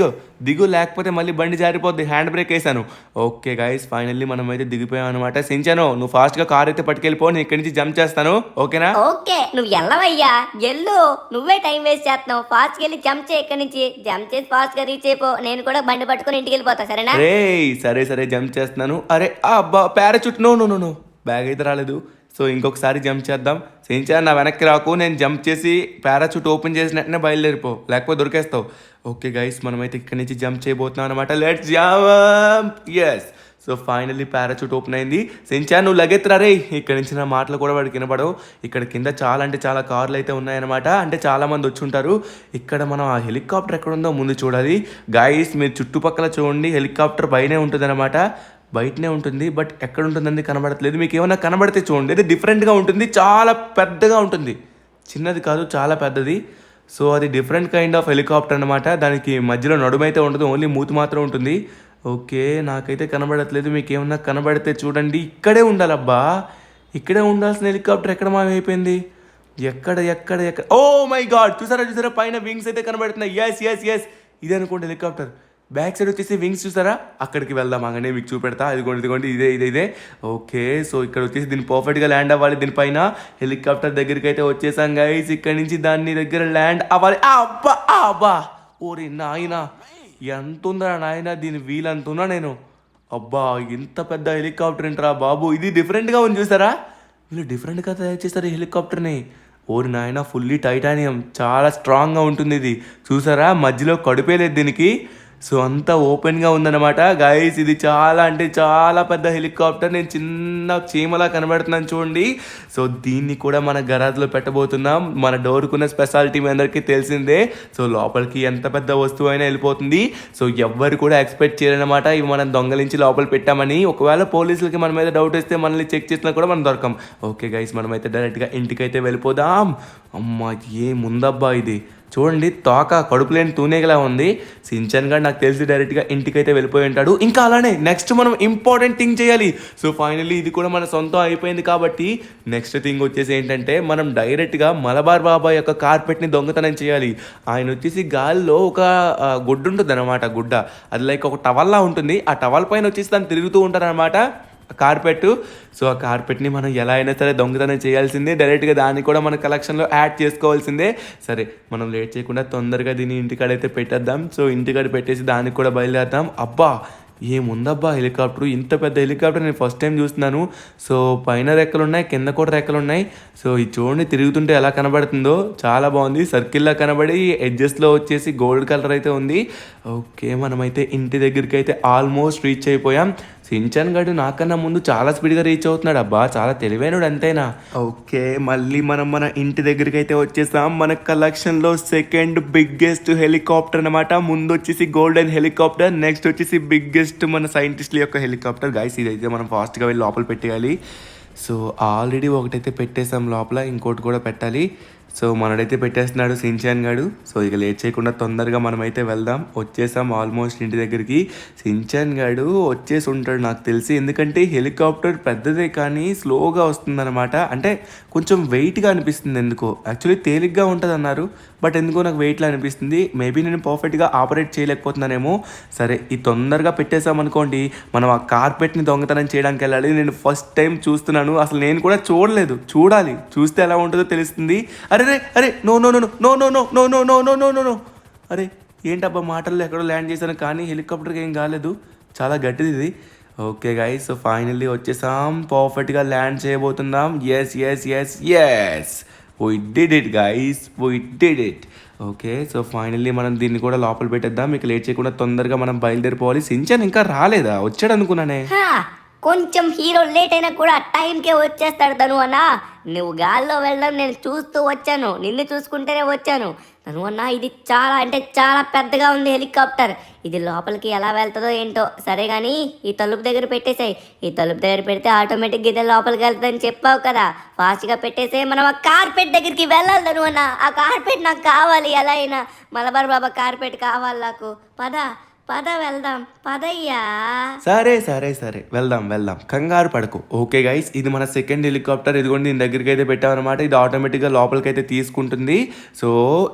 Speaker 2: దిగు, లేకపోతే మళ్ళీ బండి జారిపోద్ది. హ్యాండ్ బ్రేక్ వేసాను. ఓకే గైస్, ఫైనల్లీ మనం అయితే దిగిపోయాం అనమాట. సించాను నువ్వు ఫాస్ట్గా కార్ అయితే పట్టుకెళ్ళిపో, నేను ఇక్కడి నుంచి జంప్ చేస్తాను, ఓకేనా?
Speaker 1: ఓకే, నువ్వు ఎల్లవయ్యా, ఎల్లు. నువ్వే టైం వేస్ట్ చేస్తున్నావు. ఫాస్ట్ గా వెళ్ళి జంప్ చేయి, ఇక్కడి నుంచి జంప్ చేసి ఫాస్ట్ గా రీచ్ అయిపో. నేను కూడా బండి పట్టుకుని ఇంటికి వెళ్ళిపోతా, సరేనా?
Speaker 2: సరే జంప్ చేస్తున్నాను. అరే అబ్బా, పారాచూట్ నో బ్యాగ్ అయితే రాలేదు. సో ఇంకొకసారి జంప్ చేద్దాం. సించాన్ నా వెనక్కి రాకు, నేను జంప్ చేసి పారాచూట్ ఓపెన్ చేసిన వెంటనే బయలుదేరిపో, లేకపోతే దొరికేస్తావు. ఓకే గైస్, మనమైతే ఇక్కడి నుంచి జంప్ చేయబోతున్నాం అనమాట. Let's jump. Yes, so finally parachute open అయింది. సించాన్ నువ్వు లగెత్తురా రే, ఇక్కడ నుంచి నా మాటలు కూడా వాడికి వినపడవు. ఇక్కడ కింద చాలా కార్లు అయితే ఉన్నాయన్నమాట, అంటే చాలా మంది వచ్చి ఉంటారు. ఇక్కడ మనం ఆ హెలికాప్టర్ ఎక్కడ ఉందో ముందు చూడాలి. గాయస్ మీరు చుట్టుపక్కల చూడండి, హెలికాప్టర్ పైనే ఉంటుంది అనమాట, బయటనే ఉంటుంది. బట్ ఎక్కడ ఉంటుందని కనబడట్లేదు. మీకు ఏమైనా కనబడితే చూడండి, అది డిఫరెంట్గా ఉంటుంది, చాలా పెద్దగా ఉంటుంది, చిన్నది కాదు చాలా పెద్దది. సో అది డిఫరెంట్ కైండ్ ఆఫ్ హెలికాప్టర్ అనమాట. దానికి మధ్యలో నడుమైతే ఉండదు, ఓన్లీ మూతి మాత్రం ఉంటుంది. ఓకే, నాకైతే కనబడట్లేదు, మీకు ఏమన్నా కనబడితే చూడండి. ఇక్కడే ఉండాలబ్బా, ఇక్కడే ఉండాల్సిన హెలికాప్టర్ ఎక్కడ మాయమైపోయింది? ఎక్కడ ఓ మై గాడ్, చూసారా పైన వింగ్స్ అయితే కనబడుతున్నాయి. ఎస్ ఇదే అనుకోండి హెలికాప్టర్. బ్యాక్ సైడ్ వచ్చేసి వింగ్స్ చూసారా, అక్కడికి వెళ్దాం. అలాగే మీకు చూపెడతా. ఇదిగోండి ఇదే. ఓకే, సో ఇక్కడ వచ్చేసి దీన్ని పర్ఫెక్ట్గా ల్యాండ్ అవ్వాలి. దీనిపైన హెలికాప్టర్ దగ్గరికి అయితే వచ్చేసాం గైస్. ఇక్కడ నుంచి దాన్ని దగ్గర ల్యాండ్ అవ్వాలి. అబ్బా ఓరి నాయనా, ఎంత ఉందా నాయన, దీని వీల్ అంత ఉన్నా నేను. అబ్బా, ఇంత పెద్ద హెలికాప్టర్ ఏంట్రా బాబు, ఇది డిఫరెంట్గా ఉంది చూసారా. వీళ్ళు డిఫరెంట్గా తయారు చేస్తారు ఈ హెలికాప్టర్ని. ఓరి నాయన, ఫుల్లీ టైటానియం, చాలా స్ట్రాంగ్గా ఉంటుంది ఇది. చూసారా, మధ్యలో కడుపే లేదు దీనికి. సో అంతా ఓపెన్గా ఉందన్నమాట గైస్. ఇది చాలా పెద్ద హెలికాప్టర్. నేను చిన్న చీమలా కనబడుతున్నాను చూడండి. సో దీన్ని కూడా మన గరాజ్లో పెట్టబోతున్నాం. మన డోర్కున్న స్పెషాలిటీ మీ అందరికీ తెలిసిందే. సో లోపలికి ఎంత పెద్ద వస్తువు అయినా వెళ్ళిపోతుంది. సో ఎవ్వరు కూడా ఎక్స్పెక్ట్ చేయరనమాట ఇవి మనం దొంగలించి లోపల పెట్టామని. ఒకవేళ పోలీసులకి మన మీద డౌట్ వస్తే మనల్ని చెక్ చేసినా కూడా మనం దొరకం. ఓకే గైస్, మనమైతే డైరెక్ట్గా ఇంటికైతే వెళ్ళిపోదాం. అమ్మా, ఏముందబ్బా ఇది, చూడండి తోక కడుపు లేని తూనేగలా ఉంది. సించాన్ గారు నాకు తెలిసి డైరెక్ట్గా ఇంటికైతే వెళ్ళిపోయి ఉంటాడు. ఇంకా అలానే నెక్స్ట్ మనం ఇంపార్టెంట్ థింగ్ చేయాలి. సో ఫైనల్లీ ఇది కూడా మన సొంతం అయిపోయింది కాబట్టి నెక్స్ట్ థింగ్ వచ్చేసి ఏంటంటే మనం డైరెక్ట్గా మలబార్ బాబా యొక్క కార్పెట్ని దొంగతనం చేయాలి. ఆయన వచ్చేసి గాలిలో ఒక గుడ్డ ఉంటుంది అనమాట. గుడ్డ అది లైక్ ఒక టవల్లా ఉంటుంది. ఆ టవల్ పైన వచ్చేసి దాన్ని తిరుగుతూ ఉంటారు అనమాట కార్పెట్. సో ఆ కార్పెట్ని మనం ఎలా అయినా సరే దొంగతనం చేయాల్సిందే. డైరెక్ట్గా దాన్ని కూడా మన కలెక్షన్లో యాడ్ చేసుకోవాల్సిందే. సరే మనం లేట్ చేయకుండా తొందరగా దీన్ని ఇంటికాడైతే పెట్టేద్దాం. సో ఇంటికాడ పెట్టేసి దానికి కూడా బయలుదేరుదాం. అబ్బా ఏముందబ్బా హెలికాప్టర్, ఇంత పెద్ద హెలికాప్టర్ నేను ఫస్ట్ టైం చూస్తున్నాను. సో పైన రెక్కలు ఉన్నాయి, కింద కూడా రెక్కలు ఉన్నాయి. సో ఇది చూడండి తిరుగుతుంటే ఎలా కనబడుతుందో, చాలా బాగుంది. సర్కిల్లా కనబడి ఎడ్జెస్లో వచ్చేసి గోల్డ్ కలర్ అయితే ఉంది. ఓకే మనమైతే ఇంటి దగ్గరికి అయితే ఆల్మోస్ట్ రీచ్ అయిపోయాం. సించాన్ గడు నాకన్నా ముందు చాలా స్పీడ్గా రీచ్ అవుతున్నాడు. అబ్బా చాలా తెలివైనడు అంతేనా. ఓకే మళ్ళీ మనం మన ఇంటి దగ్గరికి అయితే వచ్చేసాం. మన కలెక్షన్లో సెకండ్ బిగ్గెస్ట్ హెలికాప్టర్ అనమాట. ముందు వచ్చేసి గోల్డెన్ హెలికాప్టర్, నెక్స్ట్ వచ్చేసి బిగ్గెస్ట్ మన సైంటిస్ట్ల యొక్క హెలికాప్టర్. గైస్ ఇదైతే మనం ఫాస్ట్గా వెళ్ళి లోపల పెట్టేయాలి. సో ఆల్రెడీ ఒకటైతే పెట్టేసాం లోపల, ఇంకోటి కూడా పెట్టాలి. సో మనడైతే పెట్టేస్తున్నాడు సించాన్ గాడు. సో ఇక లేట్ చేయకుండా తొందరగా మనమైతే వెళ్దాం. వచ్చేసాం ఆల్మోస్ట్ ఇంటి దగ్గరికి. సించాన్ గాడు వచ్చేసి ఉంటాడు నాకు తెలిసి, ఎందుకంటే హెలికాప్టర్ పెద్దదే కానీ స్లోగా వస్తుందన్నమాట. అంటే కొంచెం వెయిట్గా అనిపిస్తుంది ఎందుకో. యాక్చువల్లీ తేలిగ్గా ఉంటుంది అన్నారు, బట్ ఎందుకో నాకు వెయిట్లా అనిపిస్తుంది. మేబీ నేను పర్ఫెక్ట్గా ఆపరేట్ చేయలేకపోతున్నానేమో. సరే ఈ తొందరగా పెట్టేసామనుకోండి మనం ఆ కార్పెట్ని దొంగతనం చేయడానికి వెళ్ళాలి. నేను ఫస్ట్ టైం చూస్తున్నాను, అసలు నేను కూడా చూడలేదు. చూడాలి, చూస్తే ఎలా ఉంటుందో తెలుస్తుంది. అరే అరే no no no no no no no no no no no no no. అరే ఏంటబ్బా మాటల్లో ఎక్కడో ల్యాండ్ చేశాను కానీ హెలికాప్టర్కి ఏం కాలేదు. చాలా గట్టిది ఇది. ఓకే గైస్ సో ఫైనల్లీ వచ్చేసాం, పర్ఫెక్ట్గా ల్యాండ్ చేయబోతున్నాం. Yes yes yes yes we did it guys, we did it. Okay so finally మనం దీన్ని కూడా లోపల పెట్టేద్దాం. మీకు లేట్ చేయకుండా తొందరగా మనం బయలుదేరిపోవాలి. సించాన్ ఇంకా రాలేదా? వచ్చాడు అనుకున్నానే.
Speaker 1: కొంచెం హీరో లేట్ అయినా కూడా టైంకే వచ్చేస్తాడు తను అన్న. నువ్వు గాల్లో వెళ్ళడం నేను చూస్తూ వచ్చాను, నిన్ను చూసుకుంటేనే వచ్చాను తను అన్న. ఇది చాలా అంటే చాలా పెద్దగా ఉంది హెలికాప్టర్. ఇది లోపలికి ఎలా వెళ్తుందో ఏంటో. సరే కానీ ఈ తలుపు దగ్గర పెట్టేసాయి. ఈ తలుపు దగ్గర పెడితే ఆటోమేటిక్గా ఇదే లోపలికి వెళ్తుందని చెప్పావు కదా, ఫాస్ట్గా పెట్టేసే. మనం ఆ కార్పెట్ దగ్గరికి వెళ్ళాలి తను అన్న. ఆ కార్పెట్ నాకు కావాలి ఎలా అయినా. మలబార్ బాబా కార్పెట్ కావాలి నాకు. పద వెళ్దాం, పదయ్యా.
Speaker 2: సరే సరే సరే వెళ్దాం వెళ్దాం, కంగారు పడకు. ఓకే గైస్ ఇది మన సెకండ్ హెలికాప్టర్. ఇదిగోండి దీని దగ్గరికి అయితే పెట్టామన్నమాట. ఇది ఆటోమేటిక్గా లోపలికి అయితే తీసుకుంటుంది. సో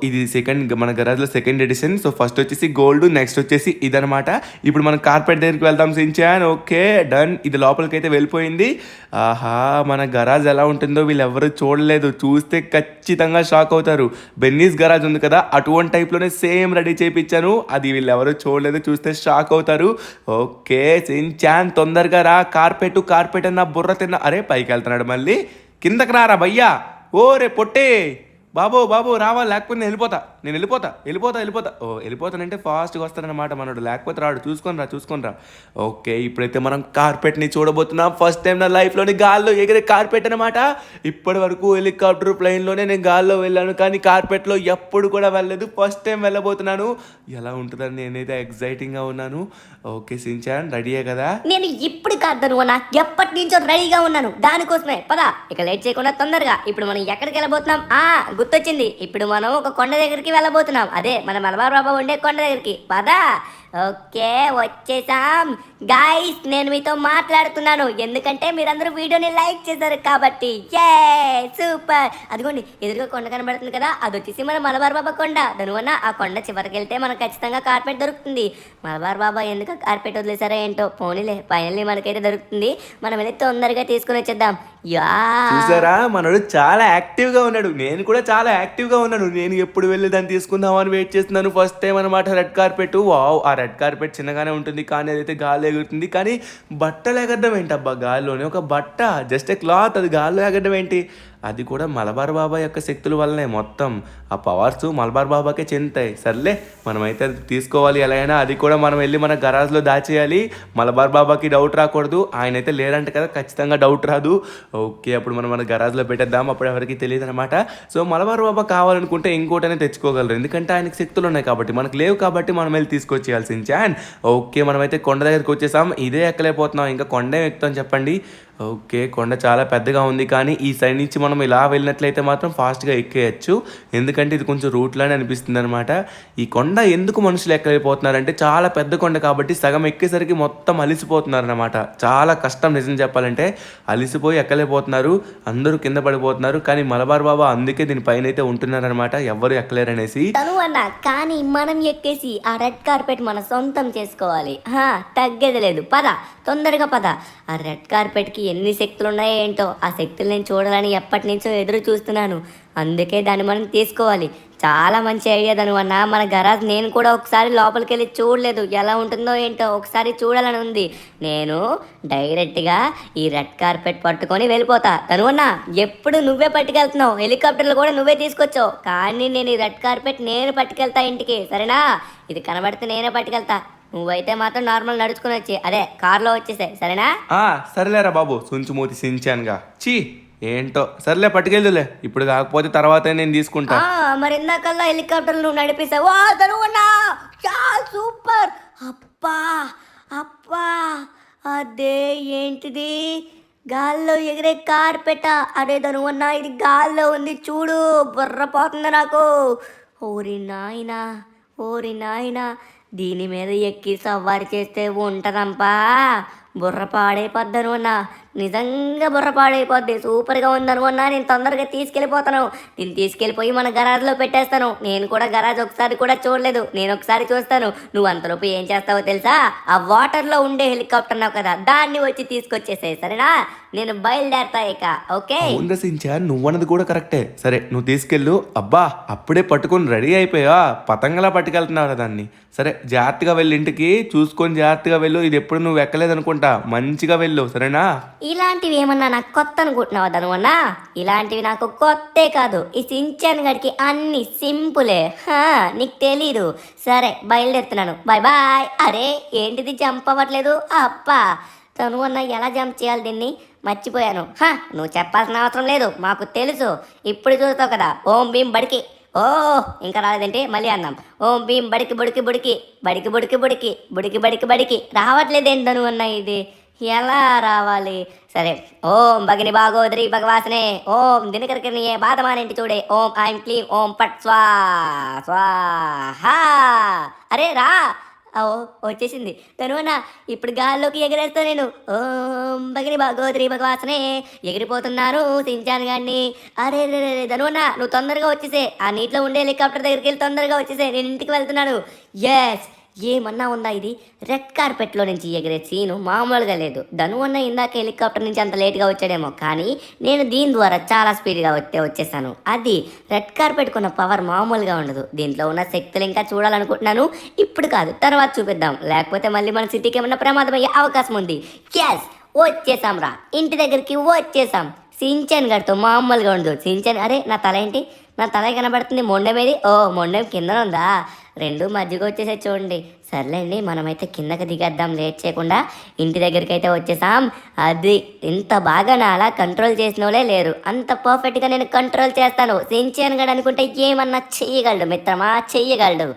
Speaker 2: ఇది సెకండ్ మన గరాజ్లో సెకండ్ ఎడిషన్. సో ఫస్ట్ వచ్చేసి గోల్డ్, నెక్స్ట్ వచ్చేసి ఇదనమాట. ఇప్పుడు మనం కార్పెట్ దగ్గరికి వెళ్దాం సించాన్. Okay done. ఇది లోపలికి అయితే వెళ్ళిపోయింది. ఆహా మన గరాజ్ ఎలా ఉంటుందో వీళ్ళు ఎవరు చూడలేదు. చూస్తే ఖచ్చితంగా షాక్ అవుతారు. బెన్నీస్ గరాజ్ ఉంది కదా, అటువంటి టైప్లోనే సేమ్ రెడీ చేయించాను. అది వీళ్ళు ఎవరు చూడలేదు, చూస్తే షాక్ అవుతారు. ఓకే సించాన్ తొందరగా రా. కార్పెట్ అన్న బుర్ర తిన్న. అరే పైకి వెళ్తున్నాడు మళ్ళీ, కిందకి రారా భయ్యా. ఓ రే పొట్టే బాబు రావాలి, లేకపోతే నేను వెళ్ళిపోతా. ఓ వెళ్ళిపోతానంటే ఫాస్ట్గా వస్తానన్నమాట మనోడు, లేకపోతే రాడు. చూసుకొని రా. ఓకే ఇప్పుడైతే మనం కార్పెట్ని చూడబోతున్నాం. ఫస్ట్ టైం నా లైఫ్లోని గాల్లో ఎగిరే కార్పెట్ అనమాట. ఇప్పటి వరకు హెలికాప్టర్ ప్లేన్లోనే నేను గాల్లో వెళ్ళాను, కానీ కార్పెట్లో ఎప్పుడు కూడా వెళ్ళలేదు. ఫస్ట్ టైం వెళ్ళబోతున్నాను. ఎలా ఉంటుందని నేనైతే ఎక్సైటింగ్గా ఉన్నాను. ఓకే సించాన్ రెడీయే కదా?
Speaker 1: నేను ఇప్పుడు కాదు అన్న, ఎప్పటి నుంచో రెడీగా ఉన్నాను దానికోసమే. పద ఇక లేట్ చేయకుండా తొందరగా. ఇప్పుడు మనం ఎక్కడికి వెళ్ళబోతున్నాం? గుర్తొచ్చింది, ఇప్పుడు మనం ఒక కొండ దగ్గరికి వెళ్ళబోతున్నాం. అదే మన మలబార్ బాబా ఉండే కొండ దగ్గరికి. పదా. ఓకే వచ్చేసాం గాయ్స్. నేను మీతో మాట్లాడుతున్నాను ఎందుకంటే మీరందరూ వీడియోని లైక్ చేశారు కాబట్టి. ఏ సూపర్. అదిగోండి ఎదురుగా కొండ కనబడుతుంది కదా, అది వచ్చేసి మన మలబార్ బాబా కొండ. దానివల్ల ఆ కొండ చివరికి వెళ్తే మనకు ఖచ్చితంగా కార్పెట్ దొరుకుతుంది. మలబార్ బాబా ఎందుకు కార్పెట్ వదిలేసారా ఏంటో. పోనీలే ఫైనల్లీ మనకైతే దొరుకుతుంది. మనం వెళ్ళి తొందరగా తీసుకుని వచ్చేద్దాం.
Speaker 2: చూసారా మనోడు చాలా యాక్టివ్గా ఉన్నాడు. నేను కూడా చాలా యాక్టివ్గా ఉన్నాను. నేను ఎప్పుడు వెళ్ళి దాన్ని తీసుకుందామని వెయిట్ చేస్తున్నాను. ఫస్ట్ టైం అనమాట రెడ్ కార్పెట్. వావ్ ఆ రెడ్ కార్పెట్ చిన్నగానే ఉంటుంది కానీ అదైతే గాలి ఎగురుతుంది. కానీ బట్టలు ఎగరడం ఏంటి అబ్బా గాల్లోనే? ఒక బట్ట జస్ట్ ఏ క్లాత్, అది గాల్లో ఎగరడం ఏంటి? అది కూడా మలబార్ బాబా యొక్క శక్తుల వల్లనే. మొత్తం ఆ పవర్స్ మలబార్ బాబాకే చెందుతాయి. సర్లే మనమైతే అది తీసుకోవాలి ఎలా అయినా. అది కూడా మనం వెళ్ళి మన గరాజ్లో దాచేయాలి. మలబార్ బాబాకి డౌట్ రాకూడదు. ఆయన అయితే లేరంట కదా, ఖచ్చితంగా డౌట్ రాదు. ఓకే అప్పుడు మనం మన గరాజ్లో పెట్టేద్దాం. అప్పుడు ఎవరికి తెలియదు అనమాట. సో మలబార్ బాబా కావాలనుకుంటే ఇంకోటనే తెచ్చుకోగలరు, ఎందుకంటే ఆయనకి శక్తులు ఉన్నాయి కాబట్టి. మనకు లేవు కాబట్టి మనం వెళ్ళి తీసుకొచ్చేయాల్సింది. ఓకే మనమైతే కొండ దగ్గరికి వచ్చేసాం. ఇదే ఎక్కలేకపోతున్నాం, ఇంకా కొండే ఎక్కుతాం చెప్పండి. ఓకే, కొండ చాలా పెద్దగా ఉంది కానీ ఈ సైడ్ నుంచి మనం ఇలా వెళ్ళినట్లయితే మాత్రం ఫాస్ట్గా ఎక్కేయచ్చు. ఎందుకంటే ఇది కొంచెం రూట్లానే అనిపిస్తుంది అనమాట. ఈ కొండ ఎందుకు మనుషులు ఎక్కలేకపోతున్నారంటే చాలా పెద్ద కొండ కాబట్టి సగం ఎక్కేసరికి మొత్తం అలిసిపోతున్నారు అనమాట. చాలా కష్టం నిజం చెప్పాలంటే, అలిసిపోయి ఎక్కలేకపోతున్నారు, అందరూ కింద పడిపోతున్నారు. కానీ మలబార్ బాబా అందుకే దీనిపైన అయితే ఉంటున్నారనమాట, ఎవ్వరు ఎక్కలేరనేసి.
Speaker 1: తను అన్న కానీ మనం ఎక్కేసి ఆ రెడ్ కార్పెట్ మన సొంతం చేసుకోవాలి. తగ్గేది లేదు, పద తొందరగా పద. ఆ రెడ్ కార్పెట్కి ఎన్ని శక్తులు ఉన్నాయో ఏంటో, ఆ శక్తులు నేను చూడాలని ఎప్పటి నుంచో ఎదురు చూస్తున్నాను. అందుకే దాన్ని మనం తీసుకోవాలి. చాలా మంచి ఐడియా ధను అన్న. మన గరాజ్ నేను కూడా ఒకసారి లోపలికి వెళ్ళి చూడలేదు, ఎలా ఉంటుందో ఏంటో ఒకసారి చూడాలని ఉంది. నేను డైరెక్ట్గా ఈ రెడ్ కార్పెట్ పట్టుకొని వెళ్ళిపోతా. ధను అన్న ఎప్పుడు నువ్వే పట్టుకెళ్తున్నావు, హెలికాప్టర్లు కూడా నువ్వే తీసుకొచ్చావు, కానీ నేను ఈ రెడ్ కార్పెట్ నేను పట్టుకెళ్తా ఇంటికి, సరేనా? ఇది కనబడితే నేనే పట్టుకెళ్తా, నువ్వైతే మాత్రం నార్మల్ నడుచుకుని వచ్చి అదే కార్లో వచ్చేసాయి, సరేనా?
Speaker 2: సరేలేరా బాబు, సుంచుమూతి సించానుగా. చీ ఏంటో, సర్లే పట్టుకెళ్ళులే, ఇప్పుడు కాకపోతే తర్వాత నేను తీసుకుంటా.
Speaker 1: మరి ఇందాకల్లా హెలికాప్టర్లు నువ్వు నడిపేసావు. తనువన్నా చాలా సూపర్. అబ్బా అబ్బా, అదే ఏంటిది గాల్లో ఎగిరే కార్పెట? అరే ధనువన్నా ఇది గాల్లో ఉంది చూడు, బుర్ర పోతుంది నాకు. ఓరి నాయనా, ఓరి నాయనా, దీని మీద ఎక్కి సవారి చేస్తే ఉంటదంపా, బుర్ర పాడైపోద్ది ధనువన్నా, నిజంగా బుర్ర పాడైపోద్ది. సూపర్గా ఉంది ధనువన్నా, నేను తొందరగా తీసుకెళ్ళిపోతాను. దీన్ని తీసుకెళ్ళిపోయి మన గరాజ్లో పెట్టేస్తాను. నేను కూడా గరాజ్ ఒకసారి కూడా చూడలేదు, నేను ఒకసారి చూస్తాను. నువ్వు అంతలోపు ఏం చేస్తావో తెలుసా? ఆ వాటర్లో ఉండే హెలికాప్టర్ ఉన్నావు కదా, దాన్ని వచ్చి తీసుకొచ్చేసాయి, సరేనా? నేను బయలుదేరతా ఇక, ఓకే?
Speaker 2: సించా, నువ్వన్నది కూడా కరెక్టే. సరే నువ్వు తీసుకెళ్ళు. అబ్బా అప్పుడే పట్టుకొని రెడీ అయిపోయా, పతంగలా పట్టుకెళ్తున్నావు దాన్ని. సరే జాగ్రత్తగా వెళ్ళి, ఇంటికి చూసుకొని జాగ్రత్తగా వెళ్ళు. ఇది ఎప్పుడు నువ్వు ఎక్కలేదనుకుంటా, మంచిగా వెళ్ళు, సరేనా?
Speaker 1: ఇలాంటివి ఏమన్నా నాకు కొత్త అనుకుంటున్నావా ధనువన్నా? ఇలాంటివి నాకు కొత్తే కాదు, ఈ సించాన్ గడికి అన్ని సింపులే. నీకు తెలీదు. సరే బయలుదేరుతున్నాను, బాయ్ బాయ్. అరే ఏంటిది జంప్ అవ్వట్లేదు? అబ్బా ధనువన్న ఎలా జంప్ చేయాలి దీన్ని మర్చిపోయాను. నువ్వు చెప్పాల్సిన అవసరం లేదు, మాకు తెలుసు. ఇప్పుడు చూస్తావు కదా, ఓం భీం బడికి. ఓ ఇంకా రాలేదంటే మళ్ళీ అన్నాం. ఓం భీం బడికి బుడికి బుడికి, బడికి బుడికి బుడికి, బుడికి బడికి బడికి. రావట్లేదేంటి ధనువన్న ఇది, ఎలా రావాలి? సరే, ఓం భగిని భాగోదరి భగవాసనే, ఓం దినకరకర్ణియే బాధమానేంటి చూడే, ఓం ఐం క్లీం ఓం పట్ స్వాహా. అరే రా, వచ్చేసింది ధనువన్న. ఇప్పుడు గాల్లోకి ఎగిరేస్తా నేను. ఓం భగిని భాగోదరి భగవాసనే, ఎగిరిపోతున్నాను సించాన్ గాన్ని. అరే రే ధనువన్న, నువ్వు తొందరగా వచ్చేసే, ఆ నీటిలో ఉండే హెలికాప్టర్ దగ్గరికి వెళ్ళి తొందరగా వచ్చేసే, నేను ఇంటికి వెళ్తున్నాను. ఎస్, ఏమన్నా ఉందా ఇది? రెడ్ కార్పెట్లో నుంచి ఎగిరే సీను మామూలుగా లేదు. ధనువన్న ఇందాక హెలికాప్టర్ నుంచి అంత లేట్గా వచ్చాడేమో, కానీ నేను దీని ద్వారా చాలా స్పీడ్గా వచ్చేసాను. అది రెడ్ కార్పెట్ కొన్న పవర్ మామూలుగా ఉండదు. దీంట్లో ఉన్న శక్తులు ఇంకా చూడాలనుకుంటున్నాను. ఇప్పుడు కాదు, తర్వాత చూపిద్దాం, లేకపోతే మళ్ళీ మన సిటీకి ఏమన్నా ప్రమాదం అయ్యే అవకాశం ఉంది. ఎస్, వచ్చేసాం రా, ఇంటి దగ్గరికి వచ్చేసాం. సించాన్ గడితో మామూలుగా ఉండదు. సించాన్, అరే నా తల ఏంటి, నా తల కనబడుతుంది, మొండెం ఏది? ఓ మొండెం కింద ఉందా? రెండు మధ్యగా వచ్చేసే చూడండి. సర్లేండి, మనమైతే కిందకి దిగేద్దాం లేట్ చేయకుండా. ఇంటి దగ్గరికి అయితే వచ్చేసాం. అది ఇంత బాగా నా అలా కంట్రోల్ చేసిన వాళ్ళే లేరు, అంత పర్ఫెక్ట్గా నేను కంట్రోల్ చేస్తాను. సించాన్ గడు అనుకుంటే ఏమన్నా చెయ్యగలడు మిత్రమా, చెయ్యగలడు.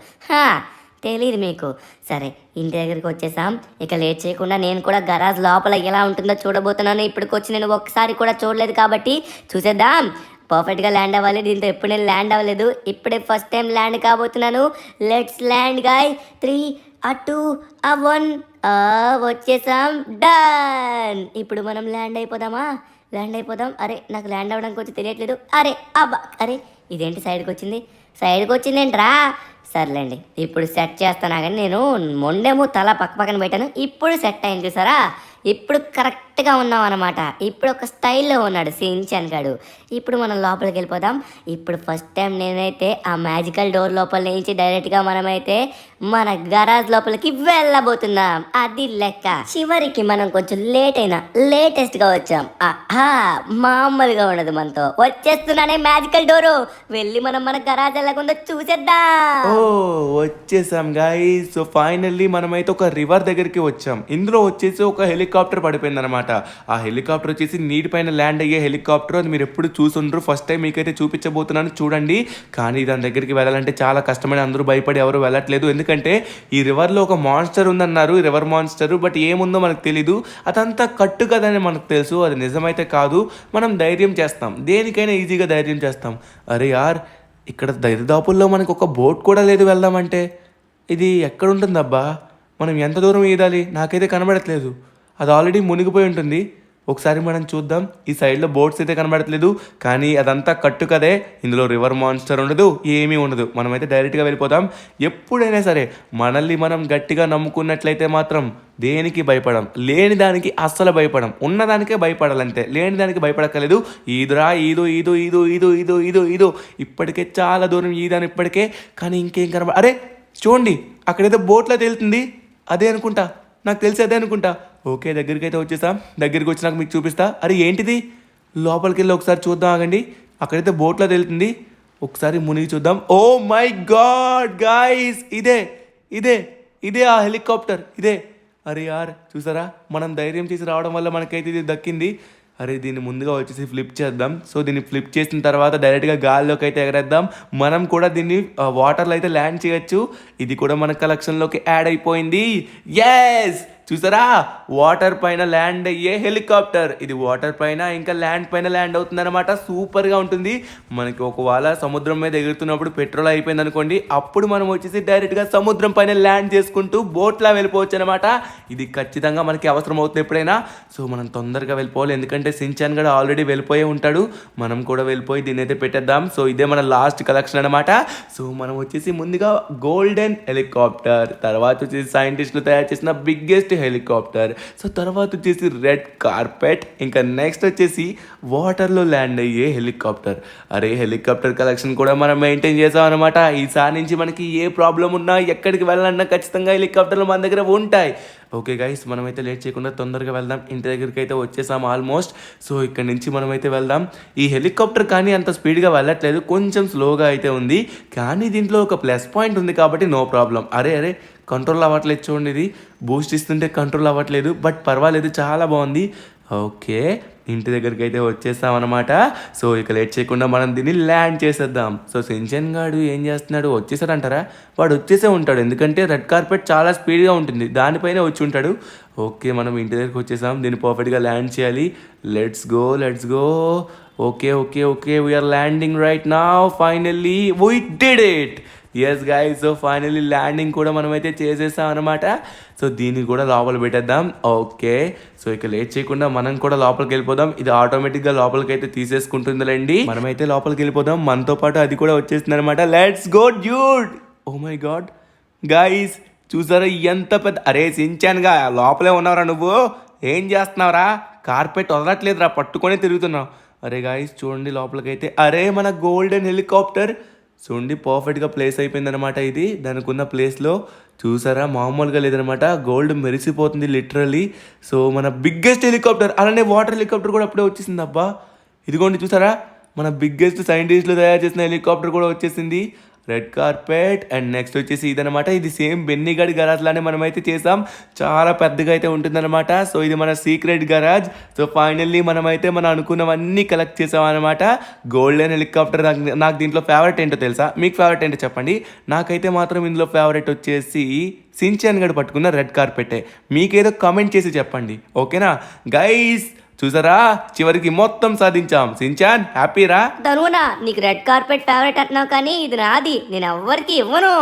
Speaker 1: తెలియదు మీకు. సరే ఇంటి దగ్గరికి వచ్చేసాం, ఇక లేట్ చేయకుండా నేను కూడా గరాజ్ లోపల ఎలా ఉంటుందో చూడబోతున్నాను. ఇప్పటికొచ్చి నేను ఒక్కసారి కూడా చూడలేదు కాబట్టి చూసేద్దాం. పర్ఫెక్ట్గా ల్యాండ్ అవ్వాలి. దీంతో ఎప్పుడు నేను ల్యాండ్ అవ్వలేదు, ఇప్పుడే ఫస్ట్ టైం ల్యాండ్ కాబోతున్నాను. Let's land guys. 3 2 1 వచ్చేసాం, డన్. ఇప్పుడు మనం ల్యాండ్ అయిపోదామా? ల్యాండ్ అయిపోదాం. అరే నాకు ల్యాండ్ అవ్వడానికి వచ్చి తెలియట్లేదు. అరే అబ్బా, అరే ఇదేంటి సైడ్కి వచ్చింది, సైడ్కి వచ్చిందేంట్రా? సర్లేండి, ఇప్పుడు సెట్ చేస్తానా. కానీ నేను మొండేమో తల పక్కన పెట్టాను, ఇప్పుడు సెట్ అయింది చూసారా? ఇప్పుడు కరెక్ట్గా ఉన్నాం అనమాట. ఇప్పుడు ఒక స్టైల్లో ఉన్నాడు సించాన్ గాడు. ఇప్పుడు మనం లోపలికి వెళ్ళిపోదాం. ఇప్పుడు ఫస్ట్ టైం నేనైతే ఆ మ్యాజికల్ డోర్ లోపల నుంచి డైరెక్ట్గా మనమైతే మన గరాజ్ లోపలికి వెళ్ళబోతున్నాం. అది లెక్క. చివరికి మనం కొంచెం లేట్ అయినా లేటెస్ట్గా వచ్చాం. మామూలుగా ఉండదు మనతో. వచ్చేస్తున్నానే మ్యాజికల్ డోరు, వెళ్ళి మనం మన గరాజ్ వెళ్ళకుండా చూసేద్దాం.
Speaker 2: వచ్చేసాం గాయ్స్. సో ఫైనల్లీ మనమైతే ఒక రివర్ దగ్గరికి వచ్చాం. ఇందులో వచ్చేసి ఒక హెలికాప్టర్ పడిపోయింది అనమాట. అనమాట. ఆ హెలికాప్టర్ వచ్చేసి నీటిపైన ల్యాండ్ అయ్యే హెలికాప్టర్. అది మీరు ఎప్పుడు చూసుండ్రు, ఫస్ట్ టైం మీకైతే చూపించబోతున్నాను చూడండి. కానీ దాని దగ్గరికి వెళ్ళాలంటే చాలా కష్టమని అందరూ భయపడి ఎవరు వెళ్ళట్లేదు. ఎందుకంటే ఈ రివర్లో ఒక మాన్స్టర్ ఉందన్నారు, రివర్ మాన్స్టర్. బట్ ఏముందో మనకు తెలీదు. అదంతా కట్టు కదని మనకు తెలుసు, అది నిజమైతే కాదు. మనం ధైర్యం చేస్తాం, దేనికైనా ఈజీగా ధైర్యం చేస్తాం. అరే యార్, ఇక్కడ దరిదాపుల్లో మనకు ఒక బోట్ కూడా లేదు వెళ్దామంటే. ఇది ఎక్కడ ఉంటుందబ్బా? మనం ఎంత దూరం ఈదాలి? నాకైతే కనబడట్లేదు. అది ఆల్రెడీ మునిగిపోయి ఉంటుంది. ఒకసారి మనం చూద్దాం. ఈ సైడ్లో బోట్స్ అయితే కనబడట్లేదు, కానీ అదంతా కట్టు కదే. ఇందులో రివర్ మాన్స్టర్ ఉండదు, ఏమీ ఉండదు. మనమైతే డైరెక్ట్గా వెళ్ళిపోతాం. ఎప్పుడైనా సరే మనల్ని మనం గట్టిగా నమ్ముకున్నట్లయితే మాత్రం దేనికి భయపడం, లేని దానికి అస్సలు భయపడం. ఉన్నదానికే భయపడాలంటే, లేని దానికి భయపడక్కర్లేదు. ఈదురా ఈదు ఈదు ఈదు ఈదు ఈదు ఈదు ఈదు. ఇప్పటికే చాలా దూరం ఈదాను ఇప్పటికే, కానీ ఇంకేం కనబడ. అరే చూడండి, అక్కడైతే బోట్లో తేలుతుంది. అదే అనుకుంటా, నాకు తెలిసి అదే అనుకుంటా. ఓకే, దగ్గరికి అయితే వచ్చేసాం. దగ్గరికి వచ్చినాక మీకు చూపిస్తా. అరే ఏంటిది? లోపలికి వెళ్ళి ఒకసారి చూద్దాం, ఆగండి. అక్కడైతే బోట్లో తేలుతుంది. ఒకసారి మునిగి చూద్దాం. ఓ మై గాడ్ గాయ్స్, ఇదే ఇదే ఇదే ఆ హెలికాప్టర్, ఇదే. అరే యార్, చూసారా, మనం ధైర్యం చేసి రావడం వల్ల మనకైతే ఇది దక్కింది. అరే దీన్ని ముందుగా వచ్చేసి ఫ్లిప్ చేద్దాం. సో దీన్ని ఫ్లిప్ చేసిన తర్వాత డైరెక్ట్గా గాల్లోకి అయితే ఎగరేద్దాం. మనం కూడా దీన్ని వాటర్లో అయితే ల్యాండ్ చేయొచ్చు. ఇది కూడా మన కలెక్షన్లోకి యాడ్ అయిపోయింది. ఎస్, చూసారా, వాటర్ పైన ల్యాండ్ అయ్యే హెలికాప్టర్. ఇది వాటర్ పైన ఇంకా ల్యాండ్ పైన ల్యాండ్ అవుతుంది అనమాట. సూపర్గా ఉంటుంది. మనకి ఒకవేళ సముద్రం మీద ఎగురుతున్నప్పుడు పెట్రోల్ అయిపోయింది అనుకోండి, అప్పుడు మనం వచ్చేసి డైరెక్ట్గా సముద్రం పైన ల్యాండ్ చేసుకుంటూ బోట్లా వెళ్ళిపోవచ్చు అనమాట. ఇది ఖచ్చితంగా మనకి అవసరం అవుతుంది ఎప్పుడైనా. సో మనం తొందరగా వెళ్ళిపోవాలి, ఎందుకంటే సించాన్ కూడా ఆల్రెడీ వెళ్ళిపోయే ఉంటాడు. మనం కూడా వెళ్ళిపోయి దీన్ని అయితే పెట్టేద్దాం. సో ఇదే మన లాస్ట్ కలెక్షన్ అనమాట. సో మనం వచ్చేసి ముందుగా గోల్డెన్ హెలికాప్టర్, తర్వాత వచ్చేసి సైంటిస్టులు తయారు చేసిన బిగ్గెస్ట్ హెలికాప్టర్, సో తర్వాత వచ్చేసి రెడ్ కార్పెట్, ఇంకా నెక్స్ట్ వచ్చేసి వాటర్లో ల్యాండ్ అయ్యే హెలికాప్టర్. అరే హెలికాప్టర్ కలెక్షన్ కూడా మనం మెయింటైన్ చేసాం అనమాట. ఈసారి నుంచి మనకి ఏ ప్రాబ్లం ఉన్నా, ఎక్కడికి వెళ్ళాలన్నా ఖచ్చితంగా హెలికాప్టర్లు మన దగ్గర ఉంటాయి. ఓకే గైస్, మనమైతే లేట్ చేయకుండా తొందరగా వెళ్దాం. ఇంటి దగ్గరికి అయితే వచ్చేసాం ఆల్మోస్ట్. సో ఇక్కడ నుంచి మనమైతే వెళ్దాం. ఈ హెలికాప్టర్ కానీ అంత స్పీడ్గా వెళ్ళట్లేదు, కొంచెం స్లోగా అయితే ఉంది. కానీ దీంట్లో ఒక ప్లస్ పాయింట్ ఉంది కాబట్టి నో ప్రాబ్లం. అరే కంట్రోల్ అవ్వట్లేదు చూడండి, ఇది బూస్ట్ ఇస్తుంటే కంట్రోల్ అవ్వట్లేదు. బట్ పర్వాలేదు, చాలా బాగుంది. ఓకే, ఇంటి దగ్గరికి అయితే వచ్చేసామన్నమాట. సో ఇక లేట్ చేయకుండా మనం దీన్ని ల్యాండ్ చేసేద్దాం. సో సించన్ గాడు ఏం చేస్తున్నాడు? వచ్చేసాడంటారా? వాడు వచ్చేసే ఉంటాడు, ఎందుకంటే రెడ్ కార్పెట్ చాలా స్పీడ్గా ఉంటుంది, దానిపైనే వచ్చి ఉంటాడు. ఓకే, మనం ఇంటి దగ్గరికి వచ్చేసాం. దీన్ని పర్ఫెక్ట్గా ల్యాండ్ చేయాలి. Let's go. Okay, we are landing right now. Finally we did it. Yes guys, so finally landing కూడా మనమైతే చేసేసాం అనమాట. సో దీన్ని కూడా లోపల పెట్టేద్దాం. ఓకే, సో ఇక లేట్ చేయకుండా మనం కూడా లోపలికి వెళ్ళిపోదాం. ఇది ఆటోమేటిక్గా లోపలికి అయితే తీసేసుకుంటుందిలేండి. మనమైతే లోపలికి వెళ్ళిపోదాం. మనతో పాటు అది కూడా వచ్చేస్తుంది అనమాట. Let's go dude. Oh my god guys, చూసారా ఎంత పెద్ద. అరే సించాన్గా లోపలే ఉన్నావురా నువ్వు? ఏం చేస్తున్నావురా? కార్పెట్ వదలట్లేదురా, పట్టుకొని తిరుగుతున్నావు. అరే గాయస్ చూడండి లోపలికైతే. అరే మన గోల్డెన్ హెలికాప్టర్ చూడండి, పర్ఫెక్ట్గా ప్లేస్ అయిపోయిందనమాట. ఇది దానికి ఉన్న ప్లేస్లో చూసారా, మామూలుగా లేదనమాట. గోల్డ్ మెరిసిపోతుంది లిటరల్లీ. సో మన బిగ్గెస్ట్ హెలికాప్టర్, అలానే వాటర్ హెలికాప్టర్ కూడా అప్పుడే వచ్చేసింది అబ్బా. ఇదిగోండి చూసారా, మన బిగ్గెస్ట్ సైంటిస్టులు తయారు చేసిన హెలికాప్టర్ కూడా వచ్చేసింది. రెడ్ కార్పెట్ అండ్ నెక్స్ట్ వచ్చేసి ఇదనమాట. ఇది సేమ్ బెన్నీగడ్ గరాజ్ లానే మనమైతే చేసాం. చాలా పెద్దగా అయితే ఉంటుందన్నమాట. సో ఇది మన సీక్రెట్ గరాజ్. సో ఫైనల్లీ మనమైతే మనం అనుకున్నవన్నీ కలెక్ట్ చేసాం అనమాట. Golden helicopter. నాకు దీంట్లో ఫేవరెట్ ఏంటో తెలుసా? మీకు ఫేవరెట్ ఏంటో చెప్పండి. నాకైతే మాత్రం ఇందులో ఫేవరెట్ వచ్చేసి సించాన్ గడు పట్టుకున్న రెడ్ కార్పెటే. మీకేదో కామెంట్ చేసి చెప్పండి, ఓకేనా గైస్? చూసారా, చివరికి మొత్తం సాధించాం. సించాన్ హ్యాపీరా?
Speaker 1: ధనునా, నీకు రెడ్ కార్పెట్ ఫేవరెట్ అంటున్నావు, కానీ ఇది నాది, నేను ఎవ్వరికి ఇవ్వను.